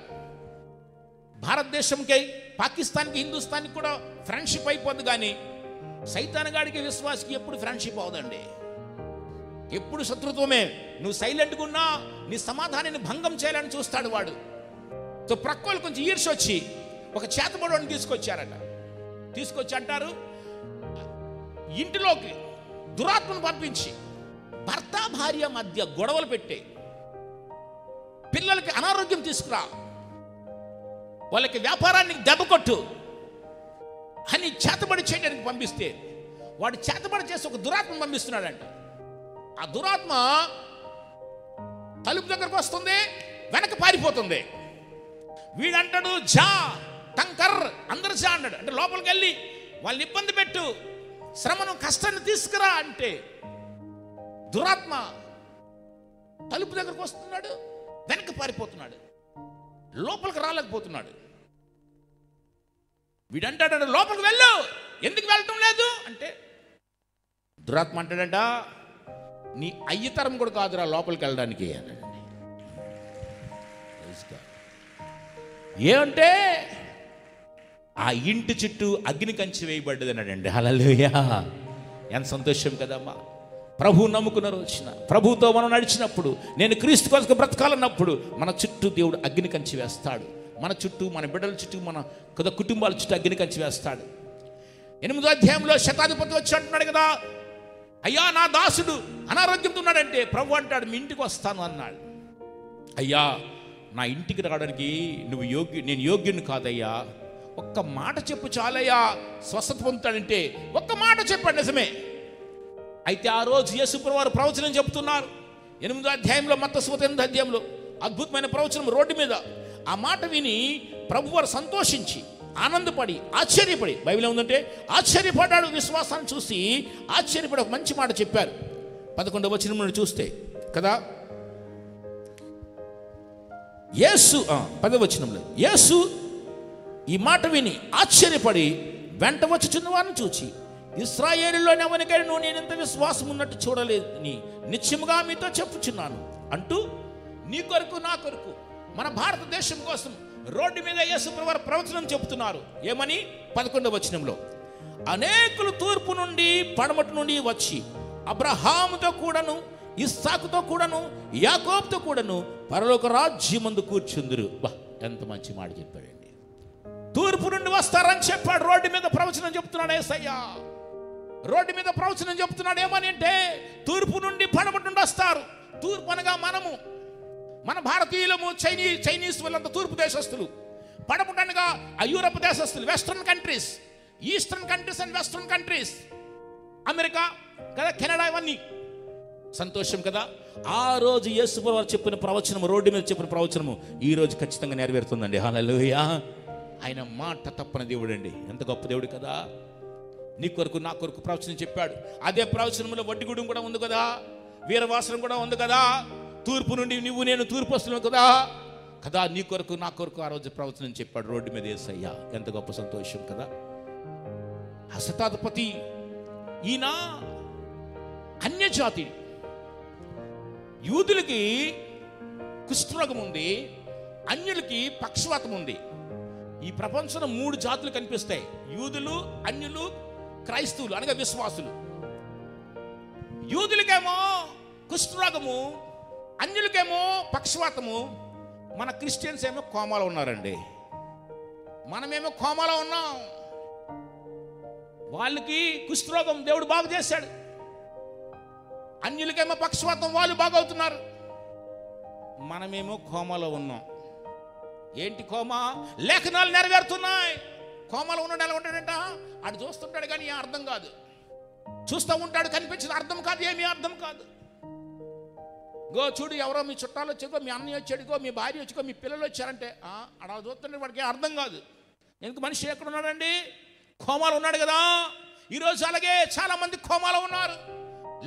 భారతదేశంకి, పాకిస్తాన్కి, హిందుస్థాన్కి కూడా ఫ్రెండ్షిప్ అయిపోద్ది, కానీ సైతానగాడికి, విశ్వాసకి ఎప్పుడు ఫ్రెండ్షిప్ అవదండి. ఎప్పుడు శత్రుత్వమే. నువ్వు సైలెంట్గా ఉన్నా నీ సమాధానాన్ని భంగం చేయాలని చూస్తాడు వాడు. సో ప్రక్కలు కొంచెం ఈర్ష్య వచ్చి ఒక చేతబడిని తీసుకొచ్చారట. తీసుకొచ్చి అంటారు, ఇంటిలోకి దురాత్మను పంపించి భర్త భార్య మధ్య గొడవలు పెట్టే, పిల్లలకి అనారోగ్యం తీసుకురా, వాళ్ళకి వ్యాపారాన్ని దెబ్బకొట్టు అని చేతబడి చేయడానికి పంపిస్తే వాడు చేతబడి చేసి ఒక దురాత్మను పంపిస్తున్నాడంట. ఆ దురాత్మ తలుపు దగ్గరకు వస్తుంది, వెనక పారిపోతుంది. వీడంటాడు, జా టంకర్, అందరు జా అన్నాడు. అంటే లోపలికి వెళ్ళి వాళ్ళని ఇబ్బంది పెట్టు, శ్రమను, కష్టాన్ని తీసుకురా అంటే దురాత్మ తలుపు దగ్గరకు వస్తున్నాడు, వెనక పారిపోతున్నాడు, లోపలికి రాలేకపోతున్నాడు. వీడంటాడు, లోపలికి వెళ్ళు, ఎందుకు వెళ్ళటం లేదు అంటే దురాత్మ అంటాడంట, నీ అయ్యతరం కూడా కాదురా లోపలికి వెళ్ళడానికి అన్నాడండి. ఏమంటే ఆ ఇంటి చుట్టూ అగ్ని కంచి వేయబడ్డది అన్నాడండి. హల్లెలూయా. ఎంత సంతోషం కదమ్మా. ప్రభువు నమ్ముకున్న రోజున, ప్రభువుతో మనం నడిచినప్పుడు, నేను క్రీస్తు కోసం బ్రతకాలన్నప్పుడు మన చుట్టూ దేవుడు అగ్ని కంచి వేస్తాడు. మన చుట్టూ, మన బిడ్డల చుట్టూ, మన కుటుంబాల చుట్టూ అగ్ని కంచి వేస్తాడు. 8వ అధ్యాయంలో శతాధిపతి వచ్చి అంటున్నాడు కదా, అయ్యా నా దాసుడు అనారోగ్యంతో ఉన్నాడంటే ప్రభు అంటాడు, మీ ఇంటికి వస్తాను అన్నాడు. అయ్యా నా ఇంటికి రావడానికి నేను యోగ్యుని కాదయ్యా, ఒక్క మాట చెప్పు చాలయ్యా స్వస్థత పొందుతాడంటే ఒక్క మాట చెప్పండి, నిజమే. అయితే ఆ రోజు యేసుప్రభువు వారు ప్రవచనం చెప్తున్నారు. 8వ అధ్యాయంలో, మత్తయి సువార్త 8వ అధ్యాయంలో అద్భుతమైన ప్రవచనం రోడ్డు మీద. ఆ మాట విని ప్రభువారు సంతోషించి, ఆనందపడి, ఆశ్చర్యపడి, బైబిల్ ఏముందంటే ఆశ్చర్యపడ్డాడు. విశ్వాసాన్ని చూసి ఆశ్చర్యపడి ఒక మంచి మాట చెప్పారు. 11వ వచనం నుండి చూస్తే కదా, యేసు 10వ వచనంలో యేసు ఈ మాట విని ఆశ్చర్యపడి వెంట వచ్చుచున్న వారిని చూచి, ఇశ్రాయేలులోని ఎవరికైనా నువ్వు నేనెంత విశ్వాసం ఉన్నట్టు చూడలేదని నిశ్చయముగా మీతో చెప్పుచున్నాను అంటూ, నీ కొరకు నా కొరకు మన భారతదేశం కోసం రోడ్డు మీద యేసుప్రభువు వారు ప్రవచనం చెబుతున్నారు. ఏమని? 11వ వచనంలో, అనేకులు తూర్పు నుండి పడమటి నుండి వచ్చి అబ్రహాముతో కూడాను, ఇస్సాకుతో కూడాను, యాకోబుతో కూడాను పరలోక రాజ్యమందు కూర్చుందురు. ఎంత మంచి మాట చెప్పాడండి. తూర్పు నుండి వస్తారని చెప్పాడు. రోడ్డు మీద ప్రవచనం చెప్తున్నాడు యేసయ్య. రోడ్డు మీద ప్రవచనం చెప్తున్నాడు. ఏమని అంటే తూర్పు నుండి పడమటి నుండి వస్తారు. తూర్పు అనగా మనము, మన భారతీయులము, చైనీస్ వాళ్ళంతా తూర్పు దేశస్తులు. పడమటి అనగా యూరప్ దేశస్తులు, western countries, eastern countries and western countries, America కదా, కెనడా, ఇవన్నీ. సంతోషం కదా. ఆ రోజు యేసుప్రభువు వారు చెప్పిన ప్రవచనము, రోడ్డు మీద చెప్పిన ప్రవచనము ఈ రోజు ఖచ్చితంగా నెరవేరుతుందండి. హల్లెలూయా. ఆయన మాట తప్పని దేవుడు అండి. ఎంత గొప్ప దేవుడు కదా. నీ కొరకు నా కొరకు ప్రవచనం చెప్పాడు. అదే ప్రవచనంలో వడ్డిగూడెం కూడా ఉంది కదా, వీరవాసనం కూడా ఉంది కదా, తూర్పు నుండి నువ్వు నేను తూర్పు వస్తున్నావు కదా కదా. నీ కొరకు నా కొరకు ఆ రోజు ప్రవచనం చెప్పాడు రోడ్డు మీద యేసయ్య. ఎంత గొప్ప సంతోషం కదా. ఆ శతాధిపతి ఈయన అన్యజాతి. యూదులకి కుష్ఠరోగం ఉంది, అన్యులకి పక్షవాతం ఉంది. ఈ ప్రపంచంలో 3 జాతులు కనిపిస్తాయి: యూదులు, అన్యులు, క్రైస్తవులు అనగా విశ్వాసులు. యూదులకేమో కుష్ఠరోగము, అన్యులకేమో పక్షవాతము. మన క్రిస్టియన్స్ ఏమో కోమాలో ఉన్నారండి. మనమేమో కోమాలో ఉన్నాం. వాళ్ళకి కుష్ఠరోగం దేవుడు బాగు చేశాడు, అన్యులకేమో పక్షవాతం, వాళ్ళు బాగవుతున్నారు. మనమేమో కోమాలో ఉన్నాం. ఏంటి కోమా? లేఖనాలు నెరవేరుతున్నాయి. కోమాలో ఉన్నాడు ఎలా ఉంటాడంట? ఆడు చూస్తుంటాడు కానీ ఏం అర్థం కాదు. చూస్తూ ఉంటాడు, కనిపించదు, అర్థం కాదు, ఏమీ అర్థం కాదు. గో చూడు, ఎవరో మీ చుట్టాలు వచ్చాకో, మీ అన్నయ్య వచ్చాడుకో, మీ భార్య వచ్చుకో, మీ పిల్లలు వచ్చారంటే అలా చూస్తుంటే వాడికి ఏం అర్థం కాదు. ఎందుకు? మనిషి ఎక్కడ ఉన్నాడండి? కోమాలో ఉన్నాడు కదా. ఈరోజు అలాగే చాలా మంది కోమాలో ఉన్నారు.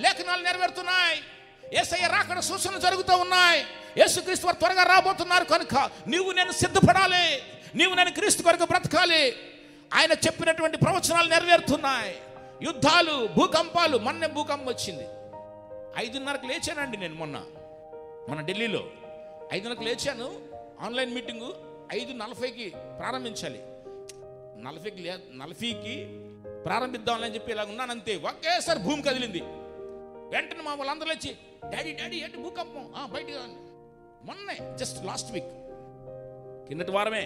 లేఖనాలు నెరవేరుతున్నాయి, యేసయ్య రాకడ సూచనలు జరుగుతూ ఉన్నాయి. యేసుక్రీస్తు వారు త్వరగా రాబోతున్నారు కనుక నీవు నేను సిద్ధపడాలి. నీవు నేను క్రీస్తు కొరకు బ్రతకాలి. ఆయన చెప్పినటువంటి ప్రవచనాలు నెరవేరుతున్నాయి. యుద్ధాలు, భూకంపాలు. మొన్నే భూకంపం వచ్చింది. 5:30కు లేచానండి నేను మొన్న ఢిల్లీలో. 5:30కు లేచాను. ఆన్లైన్ మీటింగు 5:40కి ప్రారంభించాలి. 40కి ప్రారంభిద్దామని చెప్పి ఇలా ఉన్నాను. అంతే, ఒకేసారి భూమి కదిలింది. వెంటనే మా వాళ్ళందరూ వచ్చి, డాడీ ఏంటి భూకంపం? బయట మొన్నే జస్ట్ లాస్ట్ వీక్, కిందటి వారమే.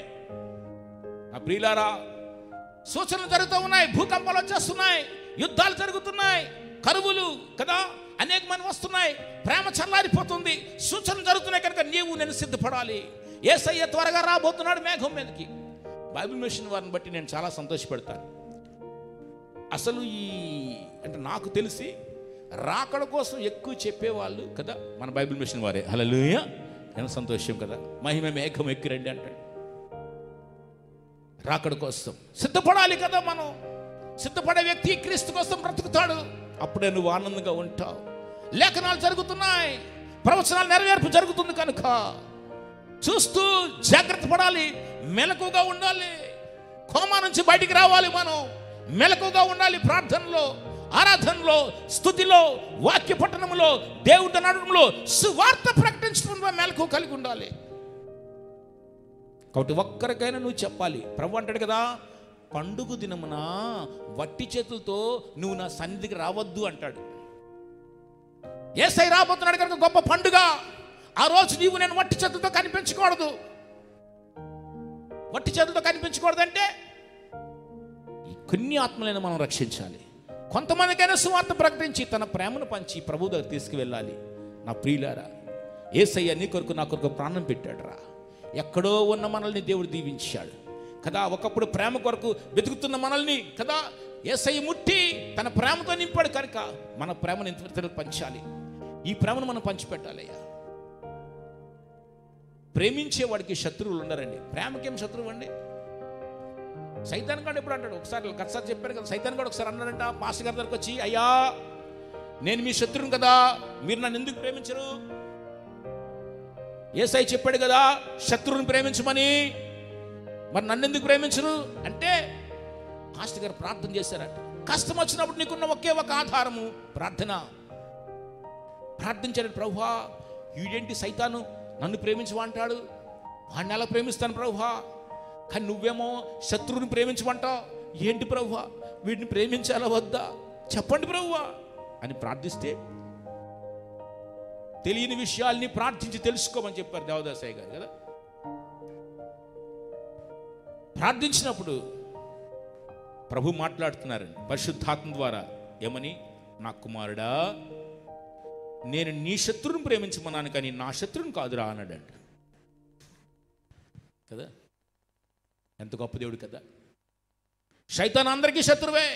నా ప్రియులారా, సూచనలు జరుగుతూ ఉన్నాయి, భూకంపాలు వచ్చేస్తున్నాయి, యుద్ధాలు జరుగుతున్నాయి, కరువులు కదా అనేక మంది వస్తున్నాయి, ప్రేమ చల్లారిపోతుంది, సూచనలు జరుగుతున్నాయి కనుక నీవు నేను సిద్ధపడాలి. యేసయ్య త్వరగా రాబోతున్నాడు మేఘం మీదకి. బైబిల్ మిషన్ వారిని బట్టి నేను చాలా సంతోషపడతాను. అసలు అంటే నాకు తెలిసి రాకడ కోసం ఎక్కువ చెప్పేవాళ్ళు కదా మన బైబిల్ మిషన్ వారే. హల్లెలూయా, ఎంత సంతోషం కదా. మహిమ మేఘం ఎక్కిరండి అంటాడు. రాకడ కోసం సిద్ధపడాలి కదా మనం. సిద్ధపడే వ్యక్తి క్రీస్తు కోసం బ్రతుకుతాడు. అప్పుడే నువ్వు ఆనందంగా ఉంటావు. లేఖనాలు జరుగుతున్నాయి, ప్రవచనాలు నెరవేర్పు జరుగుతుంది కనుక చూస్తూ జాగ్రత్త పడాలి, మెలకుగా ఉండాలి. కోమా నుంచి బయటికి రావాలి మనం. మెలకుగా ఉండాలి. ప్రార్థనలో, ఆరాధనలో, స్తుతిలో, వాక్య పఠనంలో, దేవుడి నడవడంలో, సువార్త ప్రకటించడంలో మెలకు కలిగి ఉండాలి. కాబట్టి ఒక్కరికైనా నువ్వు చెప్పాలి. ప్రభు అంటాడు కదా, పండుగ దినమున వట్టి చేతులతో నువ్వు నా సన్నిధికి రావద్దు అంటాడు. యేసయ్య రాబోతున్నాడు కనుక గొప్ప పండుగ. ఆ రోజు నీవు నేను వట్టి చేతులతో కనిపించకూడదు. వట్టి చేతులతో కనిపించకూడదంటే కొన్ని ఆత్మలను మనం రక్షించాలి. కొంతమందికైనా సువార్త ప్రకటించి తన ప్రేమను పంచి ప్రభు దగ్గర తీసుకువెళ్ళాలి. నా ప్రియులారా, యేసయ్య నీ కొరకు నా కొరకు ప్రాణం పెట్టాడు రా. ఎక్కడో ఉన్న మనల్ని దేవుడు దీవించాడు కదా. ఒకప్పుడు ప్రేమ కొరకు వెతుకుతున్న మనల్ని కదా యేసయ్య ముట్టి తన ప్రేమతో నింపాడు కనుక మన ప్రేమను ఇంత పంచాలి. ఈ ప్రేమను మనం పంచిపెట్టాలయ్యా. ప్రేమించేవాడికి శత్రువులు ఉండరండి. ప్రేమకేం శత్రువు అండి? సైతాన్ గాడు ఎప్పుడు అంటాడు, ఒకసారి చెప్పారు కదా, సైతాన్ గాడు ఒకసారి అన్నాడంట పాస్టర్ గారి దగ్గరకు వచ్చి, అయ్యా నేను మీ శత్రువుని కదా, మీరు నన్ను ఎందుకు ప్రేమించరు? యేసయ్య చెప్పాడు కదా శత్రువుని ప్రేమించమని, మరి నన్ను ఎందుకు ప్రేమించరు అంటే పాస్టర్ గారు ప్రార్థన చేశారట. కష్టం వచ్చినప్పుడు నీకున్న ఒకే ఒక ఆధారము ప్రార్థన. ప్రార్థించాడు, ప్రభువా వీడేంటి సైతాను నన్ను ప్రేమించమంటాడు, వాడిని ఎలా ప్రేమిస్తాను ప్రభువా, కానీ నువ్వేమో శత్రువుని ప్రేమించమంటావు, ఏంటి ప్రభువా వీడిని ప్రేమించాలా వద్దా చెప్పండి ప్రభువా అని ప్రార్థిస్తే తెలియని విషయాల్ని ప్రార్థించి తెలుసుకోమని చెప్పారు దేవదాసయ్య గారు కదా. ప్రార్థించినప్పుడు ప్రభు మాట్లాడుతున్నారండి పరిశుద్ధాత్మ ద్వారా. ఏమని? నా కుమారుడా నేను నీ శత్రువుని ప్రేమించమన్నాను కానీ నా శత్రువుని కాదురా అన్నాడంట కదా. ఎంత గొప్ప దేవుడు కదా. శైతాన్ అందరికీ శత్రువే.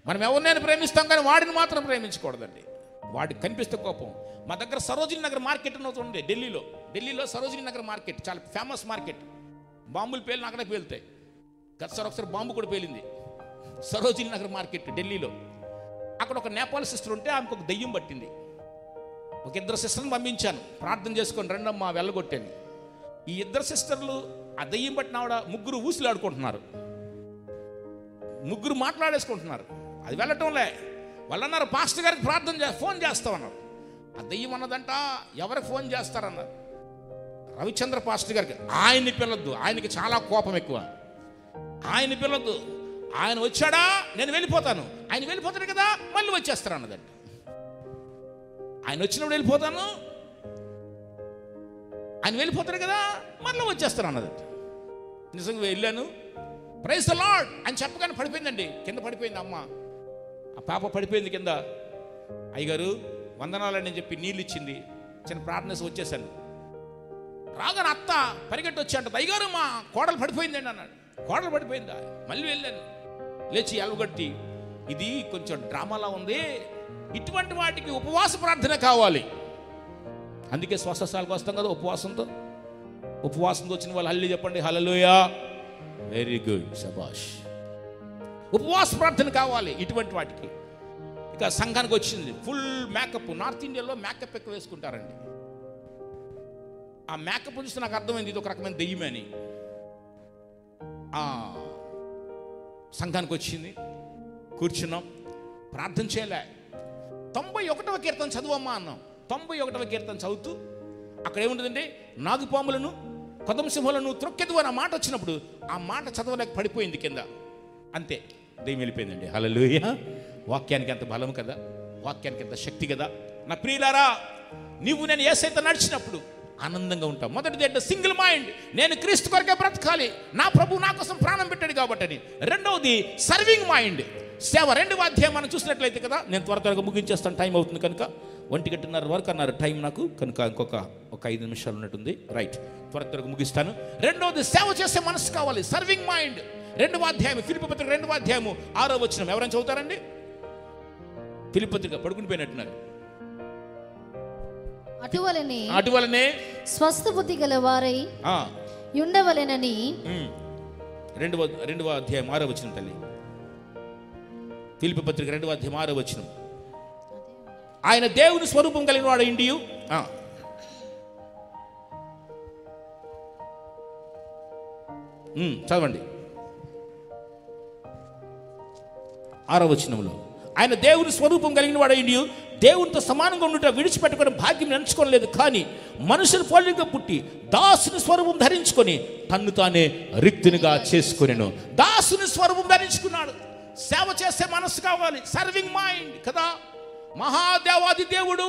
మనం ఎవరినైనా ప్రేమిస్తాం కానీ వాడిని మాత్రం ప్రేమించకూడదండి. వాడికి కనిపిస్తే కోపం. మా దగ్గర సరోజినీ నగర్ మార్కెట్ అని ఉంది ఢిల్లీలో సరోజినీ నగర్ మార్కెట్ చాలా ఫేమస్ మార్కెట్. బాంబుల పేర్లు అక్కడే పేలుతాయి. గతసారి ఒకసారి బాంబు కూడా పేలింది సరోజిని నగర్ మార్కెట్ ఢిల్లీలో. అక్కడ ఒక నేపాల్ సిస్టర్ ఉంటే ఆమెకు ఒక దెయ్యం పట్టింది. ఒక ఇద్దరు సిస్టర్ని పంపించాను, ప్రార్థన చేసుకొని రెండమ్మా వెళ్ళగొట్టాను. ఈ ఇద్దరు సిస్టర్లు ఆ దెయ్యం పట్టిన ఆవిడ ముగ్గురు ఊసులాడుకుంటున్నారు, ముగ్గురు మాట్లాడేసుకుంటున్నారు. అది వెళ్ళటంలే. వాళ్ళు అన్నారు పాస్టర్ గారికి ఫోన్ చేస్తామన్నారు. ఆ దెయ్యం అన్నదంట ఎవరికి ఫోన్ చేస్తారన్నారు, రవిచంద్ర పాస్టర్ గారికి. ఆయన్ని పిలవద్దు, ఆయనకి చాలా కోపం ఎక్కువ. ఆయన్ని పిలవద్దు, ఆయన వచ్చాడా నేను వెళ్ళిపోతాను, ఆయన వెళ్ళిపోతాడు కదా మళ్ళీ వచ్చేస్తారు అన్నదంట. ఆయన వచ్చినప్పుడు వెళ్ళిపోతాను, ఆయన వెళ్ళిపోతాడు కదా మళ్ళీ వచ్చేస్తాను అన్నదంట. నిజంగా వెళ్ళాను, ప్రైజ్ ద లార్డ్ అని చెప్పగానే పడిపోయిందండి, కింద పడిపోయింది అమ్మ. ఆ పాప పడిపోయింది కింద. అయ్యగారు వందనాలని చెప్పి నీళ్ళు ఇచ్చింది, చిన్న ప్రార్థన వచ్చేసాను. రాగానే అత్త పరిగెట్టి వచ్చి అంటది, అయ్యగారు మా కోడలు పడిపోయిందండి అన్నాడు. కోడలు పడిపోయిందా? మళ్ళీ వెళ్ళాను, లేచి ఎలగొట్టి, ఇది కొంచెం డ్రామాలా ఉంది, ఇటువంటి వాటికి ఉపవాస ప్రార్థన కావాలి. అందుకే స్వస్థశాలకు వస్తాం కదా ఉపవాసంతో వచ్చిన వాళ్ళు హల్లెలూయా చెప్పండి, హల్లెలూయా. వెరీ గుడ్, శభాష్. ఉపవాస ప్రార్థన కావాలి ఇటువంటి వాటికి. ఇక సంఘానికి వచ్చింది ఫుల్ మేకప్. నార్త్ ఇండియాలో మేకప్ ఎక్కువ వేసుకుంటారండి. ఆ మేకప్ చూస్తే నాకు అర్థమైంది ఇది ఒక రకమైన దెయ్యమని. సంఘానికి వచ్చింది, కూర్చున్నాం, ప్రార్థన చేయలే. 91వ కీర్తన చదువమ్మా అన్నాం. 91వ కీర్తన చదువుతూ అక్కడ ఏముంటుందండి, నాగుపాములను కొదమసింహలను త్రొక్కెదు అని ఆ మాట వచ్చినప్పుడు ఆ మాట చదవలేక పడిపోయింది కింద. అంతే, దెయ్యం వెళ్ళిపోయిందండి. హల్లెలూయా. వాక్యానికి ఎంత బలం కదా, వాక్యానికి ఎంత శక్తి కదా. నా ప్రియులారా, నీవు నేను యేసయ్యతో నడిచినప్పుడు ఆనందంగా ఉంటాం. మొదటిది సింగిల్ మైండ్, నేను క్రీస్తు కొరకే బ్రతకాలి, నా ప్రభు నా కోసం ప్రాణం పెట్టాడు కాబట్టి. రెండవది సర్వింగ్ మైండ్, సేవ. 2వ అధ్యాయం మనం చూసినట్లయితే కదా, నేను త్వరగా ముగించేస్తాను, టైం అవుతుంది కనుక. 1:30 వరకు అన్నారు టైం నాకు కనుక, ఇంకొక 5 నిమిషాలు ఉన్నట్టుంది. రైట్, త్వరగా ముగిస్తాను. రెండవది సేవ చేసే మనసు కావాలి, సర్వింగ్ మైండ్. 2వ అధ్యాయం ఫిలిప్పీ పత్రిక 2వ అధ్యాయము 6వ వచనం ఎవరైనా చదువుతారండి? ఫిలిప్పీ పత్రిక పడుకుని పోయినట్టున్నారు. అటువలనే స్వస్థ బుద్ధి గల వారై ఉండవలెనని 2వ అధ్యాయం 6వ వచనం తల్లి. ఫిలిప్పీ పత్రిక 2వ అధ్యాయం 6వ వచనం. ఆయన దేవుని స్వరూపం కలిగిన వాడు ఇండియు. చదవండి 6వ వచనంలో. ఆయన దేవుని స్వరూపం కలిగిన వాడు ఇండియు, దేవునితో సమానంగా ఉండుట విడిచిపెట్టుకుని భాగ్యం ఎంచుకోలేదు, కానీ మనుషుల పోలికగా పుట్టి దాసుని స్వరూపం ధరించుకొని తన్ను తానే రిక్తునిగా చేసుకునేను. దాసుని స్వరూపం ధరించుకున్నాడు. సేవ చేసే మనసు కావాలి, సర్వింగ్ మైండ్ కదా. మహాదేవాది దేవుడు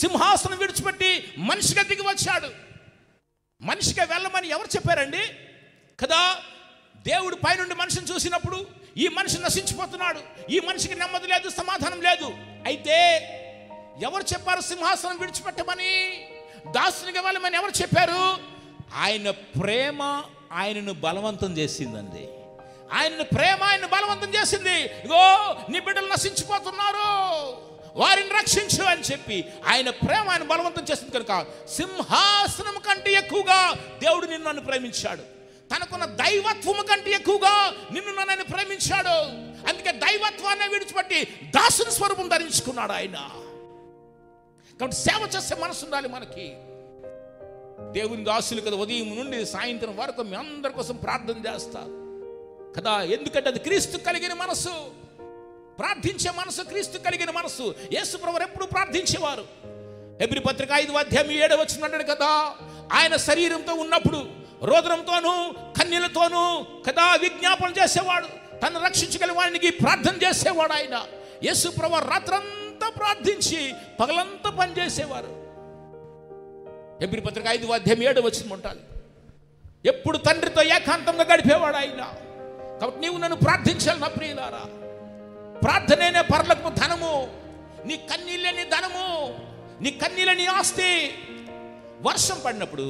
సింహాసనం విడిచిపెట్టి మనిషిగా దిగి వచ్చాడు. మనిషిగా వెళ్ళమని ఎవరు చెప్పారండి కదా? దేవుడు పైనుండి మనిషిని చూసినప్పుడు ఈ మనిషి నశించిపోతున్నాడు, ఈ మనిషికి నెమ్మది లేదు, సమాధానం లేదు. అయితే ఎవరు చెప్పారు సింహాసనం విడిచిపెట్టమని, దాసునిగా వెళ్ళమని ఎవరు చెప్పారు? ఆయన ప్రేమ ఆయనను బలవంతం చేసిందండి. ఆయన ప్రేమ ఆయన బలవంతం చేసింది. ఇగో నీ బిడ్డలు నశించిపోతున్నారు, వారిని రక్షించు అని చెప్పి ఆయన ప్రేమ ఆయన బలవంతం చేసింది. కనుక సింహాసనం కంటే ఎక్కువగా దేవుడు నిన్ను నన్ను ప్రేమించాడు. తనకున్న దైవత్వము కంటే ఎక్కువగా నిన్ను నన్ను ప్రేమించాడు. అందుకే దైవత్వాన్ని విడిచిపెట్టి దాసుని స్వరూపం ధరించుకున్నాడు ఆయన. కాబట్టి సేవ చేసే మనసు ఉండాలి మనకి. దేవుని దాసులు కదా, ఉదయం నుండి సాయంత్రం వరకు మీ అందరి కోసం ప్రార్థన చేస్తారు కదా. ఎందుకంటే అది క్రీస్తు కలిగిన మనసు, ప్రార్థించే మనసు, క్రీస్తు కలిగిన మనసు. యేసు ప్రభువు ఎప్పుడు ప్రార్థించేవారు. హెబ్రీ పత్రిక 5వ అధ్యాయం 7వ వచనం అంటాడు కదా, ఆయన శరీరంతో ఉన్నప్పుడు రోదనంతోనూ కన్నీళ్లతోనూ కదా విజ్ఞాపన చేసేవాడు, తను రక్షించగల వానికి ప్రార్థన చేసేవాడు ఆయన. యేసు ప్రభువు రాత్రంతా ప్రార్థించి పగలంతా పనిచేసేవారు. హెబ్రీ పత్రిక 5వ అధ్యాయం 7వ వచనం ఉంటాలి. ఎప్పుడు తండ్రితో ఏకాంతంగా గడిపేవాడు ఆయన. కాబట్టి నీవు నన్ను ప్రార్థించాలి నా ప్రియులారా. ప్రార్థనేనే పరలోకపు ధనము, నీ కన్నీళ్ళే నీ ధనము, నీ కన్నీళ్ళే నీ ఆస్తి. వర్షం పడినప్పుడు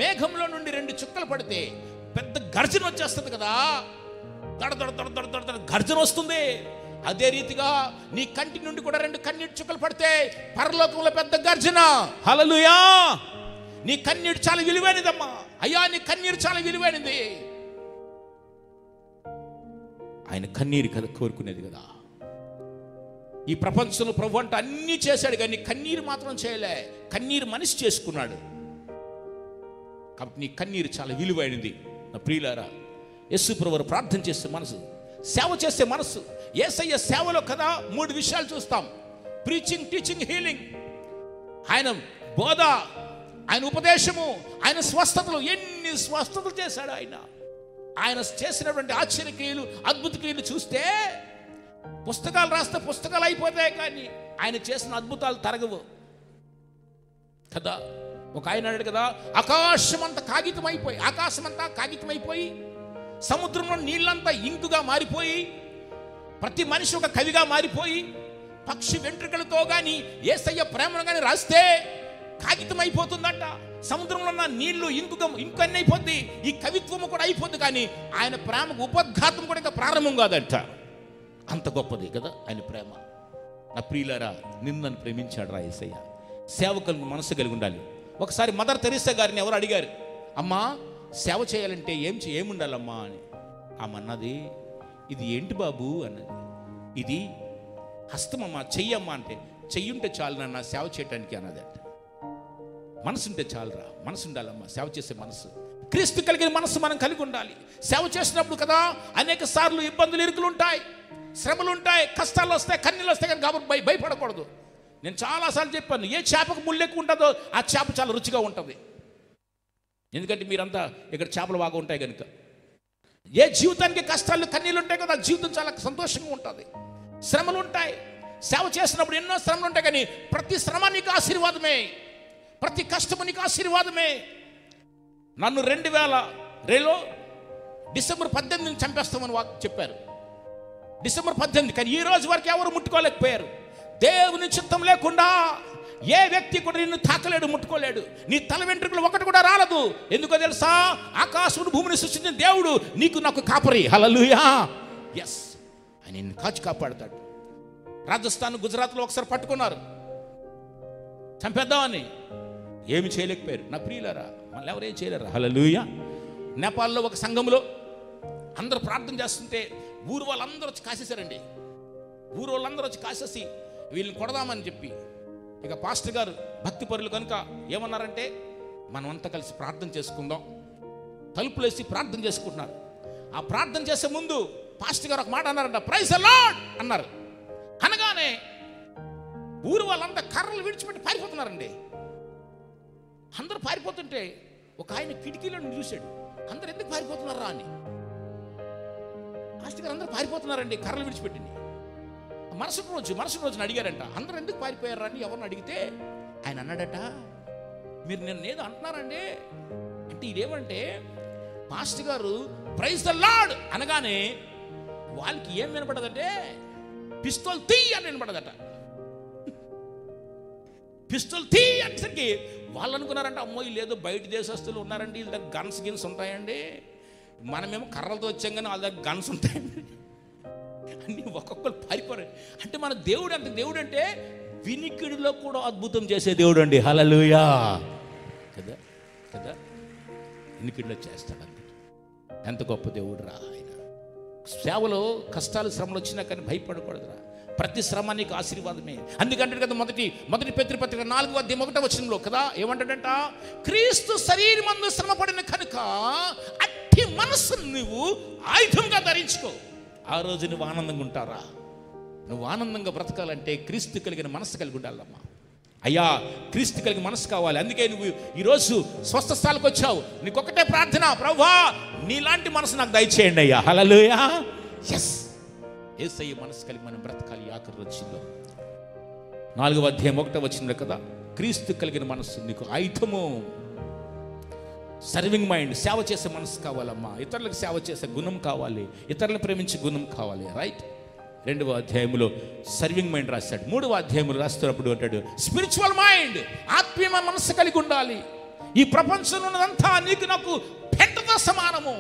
మేఘంలో నుండి 2 చుక్కలు పడితే పెద్ద గర్జన వచ్చేస్తుంది కదా, దడ దడ దడ దడ దడ దడ గర్జన వస్తుంది. అదే రీతిగా నీ కంటి నుండి కూడా 2 కన్నీటి చుక్కలు పడితే పరలోకంలో పెద్ద గర్జన. హల్లెలూయా. నీ కన్నీరు చాలా విలువైనదమ్మా. అయ్యా నీ కన్నీరు చాలా విలువైనది. ఆయన కన్నీరు కదా కోరుకునేది కదా. ఈ ప్రపంచంలో ప్రభు అంటే అన్నీ చేశాడు కానీ కన్నీరు మాత్రం చేయలే. కన్నీరు మనిషి చేసుకున్నాడు. కాబట్టి నీ కన్నీరు చాలా విలువైనది నా ప్రియులారా. యేసు ప్రభువు ప్రార్థన చేసే మనసు, సేవ చేసే మనసు. యేసయ్య సేవలో కదా 3 విషయాలు చూస్తాం: ప్రీచింగ్, టీచింగ్, హీలింగ్. ఆయన బోధ, ఆయన ఉపదేశము, ఆయన స్వస్థతలు. ఎన్ని స్వస్థతలు చేశాడు ఆయన. ఆయన చేసినటువంటి ఆశ్చర్యక్రియలు, అద్భుత క్రియలు చూస్తే పుస్తకాలు రాస్తే పుస్తకాలు అయిపోతాయి కానీ ఆయన చేసిన అద్భుతాలు తరగవు కదా. ఒక ఆయన అన్నాడు కదా, ఆకాశం అంతా కాగితమైపోయి సముద్రంలో నీళ్ళంతా ఇంకుగా మారిపోయి, ప్రతి మనిషి ఒక కవిగా మారిపోయి, పక్షి వెంట్రుకలతో కానీ యేసయ్య ప్రేమను కానీ రాస్తే కాగితం అయిపోతుందంట. సముద్రంలో ఉన్న నీళ్లు ఇంకు అన్నీ అయిపోద్ది, ఈ కవిత్వము కూడా అయిపోద్ది. కానీ ఆయన ప్రేమకు ఉపద్ఘాతం కూడా ఇంకా ప్రారంభం కాదంట. అంత గొప్పది కదా ఆయన ప్రేమ. నా ప్రియులారా, నిన్ను ప్రేమించాడు రా యేసయ్య. సేవకులకు మనసు కలిగి ఉండాలి. ఒకసారి మదర్ తెరీసా గారిని ఎవరు అడిగారు, అమ్మా సేవ చేయాలంటే ఏముండాలమ్మా అని. ఆమె అన్నది, ఇది ఏంటి బాబు అన్నది, ఇది హస్తమమ్మా, చెయ్యమ్మా అంటే. చెయ్యుంటే చాలు నాన్న సేవ చేయటానికి అన్నదంట. మనసుంటే చాలురా, మనసు ఉండాలమ్మా, సేవ చేసే మనసు. క్రీస్తు కలిగిన మనసు మనం కలిగి ఉండాలి. సేవ చేసినప్పుడు కదా అనేక సార్లు ఇబ్బందులు, ఇరుకులు ఉంటాయి, శ్రమలు ఉంటాయి, కష్టాలు వస్తాయి, కన్నీళ్ళు వస్తాయి. కానీ కాబట్టి భయపడకూడదు. నేను చాలాసార్లు చెప్పాను, ఏ చేపకు ముళ్ళు ఎక్కువ ఉంటుందో ఆ చేప చాలా రుచిగా ఉంటుంది. ఎందుకంటే మీరంతా ఇక్కడ చేపలు బాగా ఉంటాయి కనుక. ఏ జీవితానికి కష్టాలు, కన్నీళ్ళు ఉంటాయి కదా, జీవితం చాలా సంతోషంగా ఉంటుంది. శ్రమలు ఉంటాయి, సేవ చేసినప్పుడు ఎన్నో శ్రమలు ఉంటాయి. కానీ ప్రతి శ్రమ నీకు ఆశీర్వాదమే, ప్రతి కష్టము నీకు ఆశీర్వాదమే. నన్ను 2002లో డిసెంబర్ 18 చంపేస్తామని చెప్పారు. డిసెంబర్ 18, కానీ ఈ రోజు వరకు ఎవరు ముట్టుకోలేకపోయారు. దేవుని చిత్తం లేకుండా ఏ వ్యక్తి కూడా నిన్ను తాకలేడు, ముట్టుకోలేడు. నీ తల వెంట్రుకలు ఒకటి కూడా రాలదు. ఎందుకో తెలుసా? ఆకాశమును భూమిని సృష్టించిన దేవుడు నాకు కాపరి. హల్లెలూయా. ఎస్, ఆయన నిన్ను కాచి కాపాడతాడు. రాజస్థాన్, గుజరాత్లో ఒకసారి పట్టుకున్నారు, చంపేద్దామని. ఏమి చేయలేకపోయారు. నా ప్రియులారా, మళ్ళీ ఎవరేం చేయలేరు. హల్లెలూయా. నేపాల్లో ఒక సంఘంలో అందరూ ప్రార్థన చేస్తుంటే ఊరు వాళ్ళందరూ వచ్చి కాసేశారండి. ఊరు వాళ్ళందరూ వచ్చి కాసేసి వీళ్ళని కొడదామని చెప్పి, ఇక పాస్టర్ గారు భక్తి పరులు కనుక ఏమన్నారంటే, మనం అంతా కలిసి ప్రార్థన చేసుకుందాం. తలుపులేసి ప్రార్థన చేసుకుంటున్నారు. ఆ ప్రార్థన చేసే ముందు పాస్టర్ గారు ఒక మాట అన్నారంట, ప్రైజ్ ద లార్డ్ అన్నారు. అనగానే ఊరు వాళ్ళంతా కర్రలు విడిచిపెట్టి పారిపోతున్నారండి. అందరూ పారిపోతుంటే ఒక ఆయన కిటికీలో చూశాడు. అందరు ఎందుకు పారిపోతున్నారా అని. పాస్టర్ గారు అందరూ పారిపోతున్నారండి కర్రలు విడిచిపెట్టింది. మరుసటి రోజున అడిగారంట, అందరూ ఎందుకు పారిపోయారా అని ఎవరిని అడిగితే ఆయన అన్నాడట, మీరు నిన్న ఏదో అంటున్నారండి అంటే. ఇదేమంటే పాస్టర్ గారు ప్రైజ్ ద లార్డ్ అనగానే వాళ్ళకి ఏం వినపడదంటే, పిస్తోల్ తీ అని వినపడదట. పిస్తోల్ తీ అనేసరికి వాళ్ళు అనుకున్నారంట, అమ్మో లేదో బయట దేశస్తులు ఉన్నారండి, వీళ్ళ దగ్గర గన్స్ ఉంటాయండి, మనమేమో కర్రలతో వచ్చాం కానీ వాళ్ళ దగ్గర గన్స్ ఉంటాయండి అన్ని. ఒక్కొక్కరు పారిపోరు. అంటే మన దేవుడు అంత దేవుడు అంటే వినికిడిలో కూడా అద్భుతం చేసే దేవుడు అండి. హల్లెలూయా కదా కదా. వినికిడిలో చేస్తాడు అద్భుతం. ఎంత గొప్ప దేవుడు రా ఆయన. సేవలో కష్టాలు, శ్రమలు వచ్చినా కానీ భయపడకూడదురా. ప్రతి శ్రమ నీకు ఆశీర్వాదమే. అందుకంటే కదా మొదటి పేతురుపత్రిక 4:1 కదా ఏమంటాడంట, క్రీస్తు శరీరమందు శ్రమపడిన కనుక అట్టి మనస్సును నువ్వు ఆయుధంగా ధరించుకో. ఆ రోజు నువ్వు ఆనందంగా ఉంటారా? నువ్వు ఆనందంగా బ్రతకాలంటే క్రీస్తు కలిగిన మనస్సు కలిగి ఉండాలమ్మా. అయ్యా, క్రీస్తు కలిగిన మనస్సు కావాలి. అందుకే నువ్వు ఈరోజు స్వస్థ స్థాలకు వచ్చావు. నీకొకటే ప్రార్థన, ప్రభువా నీలాంటి మనసు నాకు దయచేయండి అయ్యా. హల్లెలూయా. ఎస్, యేసయ్య మనసు కలిగి మనం బ్రతకాలి. ఆఖరి రోజుల్లో 4:1 కదా, క్రీస్తు కలిగిన మనస్సు నీకు ఆయుధము. సర్వింగ్ మైండ్, సేవ చేసే మనసు కావాలమ్మా. ఇతరులకు సేవ చేసే గుణం కావాలి, ఇతరులను ప్రేమించే గుణం కావాలి. రైట్. 2వ అధ్యాయంలో సర్వింగ్ మైండ్ రాశాడు. 3వ అధ్యాయంలో రాస్తున్నప్పుడు అంటాడు స్పిరిచువల్ మైండ్, ఆత్మీయ మనస్సు కలిగి ఉండాలి. ఈ ప్రపంచంలో ఉన్నదంతా నీకు నాకు పెంటతో సమానము.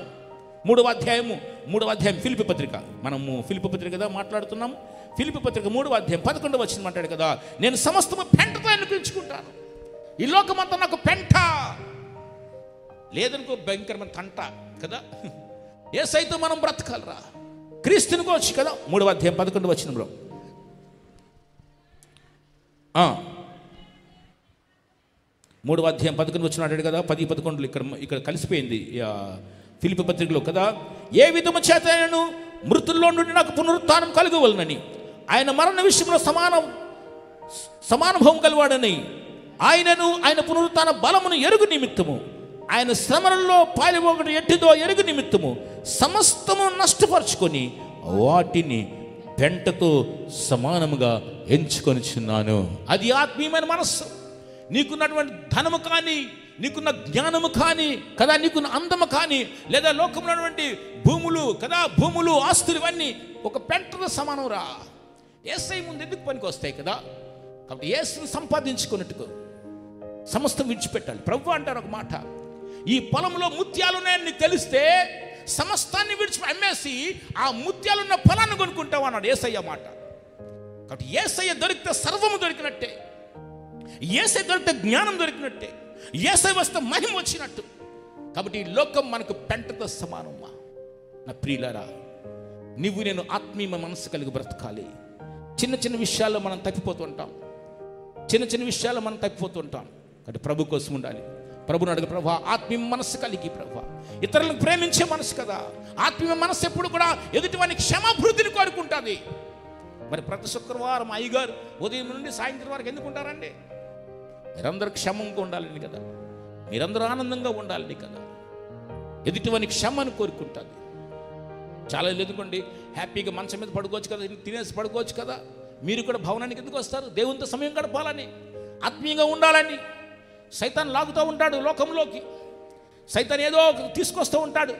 3వ అధ్యాయం ఫిలిప్పీ పత్రిక. మనము ఫిలిప్పీ పత్రిక కదా మాట్లాడుతున్నాము. ఫిలిప్పీ పత్రిక 3వ అధ్యాయం 11 అంటాడు కదా, నేను సమస్తము పెంటతో అనిపించుకుంటాను. ఈ లోకమంతా నాకు పెంట, లేదనుకో భయంకరమైన తంట కదా. యేసయ్యతో మనం బ్రతకాలరా. క్రీస్తుని కోవచ్చు కదా. 3వ అధ్యాయం 11వ వచనంలో 3వ అధ్యాయం 11 వచనం అంటాడు కదా. 10, 11 ఇక్కడ కలిసిపోయింది ఫిలిప్పీ పత్రికలో కదా. ఏ విధము చేత ఆయనను మృతుల్లో నుండి నాకు పునరుత్థానం కలుగవలనని, ఆయన మరణ విషయంలో సమానుభవం కలవాడని, ఆయన పునరుత్థాన బలమును ఎరుగు నిమిత్తము, ఆయన శ్రమలలో పాలిపోకటి ఎట్టిదో ఎరుగు నిమిత్తము సమస్తము నష్టపరుచుకొని వాటిని పెంటతో సమానముగా ఎంచుకొనిచున్నాను. అది ఆత్మీయమైన మనస్సు. నీకున్నటువంటి ధనము కానీ, నీకున్న జ్ఞానము కానీ కదా, నీకున్న అందము కానీ, లేదా లోకంలో ఉన్నటువంటి భూములు కదా, భూములు ఆస్తులు ఇవన్నీ ఒక పెంటతో సమానం రా. యేసయ్య ముందు ఎందుకు పనికి వస్తాయి కదా. కాబట్టి యేసుని సంపాదించుకున్నట్టుకు సమస్తం విడిచిపెట్టాలి. ప్రభు అంటారు ఒక మాట, ఈ పొలంలో ముత్యాలు ఉన్నాయని నీకు తెలిస్తే సమస్తాన్ని అమ్మేసి ఆ ముత్యాలున్న ఫలాన్ని కొనుక్కుంటావు అన్నాడు యేసయ్య మాట. కాబట్టి యేసయ్య దొరికితే సర్వము దొరికినట్టే, యేసయ్య దొరికితే జ్ఞానం దొరికినట్టే, యేసయ్య వస్తే మహిమ వచ్చినట్టు. కాబట్టి ఈ లోకం మనకు పెంటతో సమానమ్మా. నా ప్రియులారా, నువ్వు నేను ఆత్మీయ మనస్సు కలిగి బ్రతకాలి. చిన్న చిన్న విషయాల్లో మనం తప్పిపోతుంటాం, కాబట్టి ప్రభు కోసం ఉండాలి. ప్రభుని అడుగు, ప్రభా ఆత్మీయ మనస్సు కలిగి, ప్రభా ఇతరులను ప్రేమించే మనసు కదా. ఆత్మీయ మనస్సు ఎప్పుడు కూడా ఎదుటివానికి క్షమాభివృద్ధిని కోరుకుంటుంది. మరి ప్రతి శుక్రవారం అయ్యగారు ఉదయం నుండి సాయంత్రం వరకు ఎందుకు ఉంటారండి? మీరందరూ క్షమంగా ఉండాలని కదా, మీరందరూ ఆనందంగా ఉండాలని కదా. ఎదుటివానికి క్షమను కోరుకుంటుంది. చాలా ఎందుకండి హ్యాపీగా మంచం మీద పడుకోవచ్చు కదా, తినేసి పడుకోవచ్చు కదా. మీరు కూడా భవనానికి ఎందుకు వస్తారు? దేవునితో సమయం గడపాలని, ఆత్మీయంగా ఉండాలని. సైతాన్ లాగుతూ ఉంటాడు లోకంలోకి, సైతాన్ ఏదో తీసుకొస్తూ ఉంటాడు.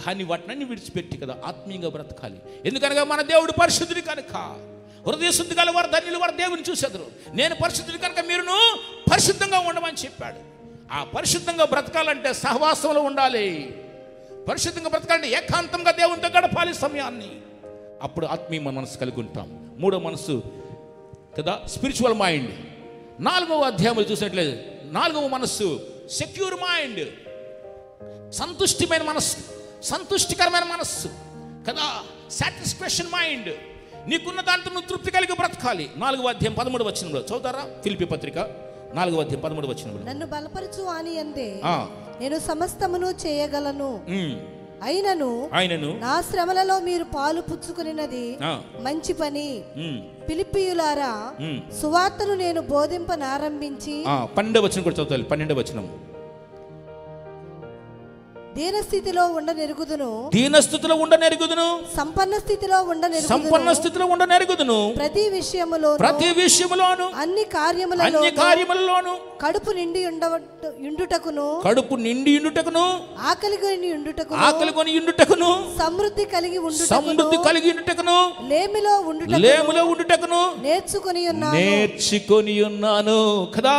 కానీ వాటినన్నీ విడిచిపెట్టి కదా ఆత్మీయంగా బ్రతకాలి. ఎందుకనగా మన దేవుడు పరిశుద్ధుడు కనుక. హృదయ శుద్ధి గల వారు ధన్యులు, వారు దేవుని చూసేదరు. నేను పరిశుద్ధుడు కనుక మీరును పరిశుద్ధంగా ఉండమని చెప్పాడు. ఆ పరిశుద్ధంగా బ్రతకాలంటే సహవాసంలో ఉండాలి. పరిశుద్ధంగా బ్రతకాలంటే ఏకాంతంగా దేవునితో గడపాలి సమయాన్ని. అప్పుడు ఆత్మీయ మనసు కలిగి ఉంటాం. 3వ మనసు కదా స్పిరిచువల్ మైండ్. 4వ అధ్యాయంలో చూసినట్లేదు, 4వ మనస్సు సెక్యూర్ మైండ్, సంతుష్టిమైన మనస్సు, సంతుష్టికరమైన మనస్సు కదా, సాటిస్ఫాక్షన్ మైండ్. నీకున్న దాంట్లో నువ్వు తృప్తి కలిగి బ్రతకాలి. 4వ అధ్యాయం 13వ వచనంలో చదువుతారా? ఫిలిప్పీ పత్రిక 4వ అధ్యాయం 13వ వచనంలో, నన్ను బలపరచు అని అందే నేను సమస్తమును చేయగలను, అయినను నా శ్రమలలో మీరు పాలు పుచ్చుకున్నది మంచి పని. ఫిలిప్పీయులారా, సువార్తను నేను బోధింపనారంభించి 12వ వచనం కూడా చదువుతారు. 12వ వచనం, దీనస్థితిలో ఉండనెరుగుదును, సంపన్న స్థితిలో ఉండనెరుగుదును, ప్రతి విషయములోను అన్ని కార్యములలోను కడుపు నిండి ఉండుటకును ఆకలి కొని ఉండుటకును సమృద్ధి కలిగి ఉండుటకును లేమిలో ఉండుటకును నేర్చుకొని ఉన్నాను కదా.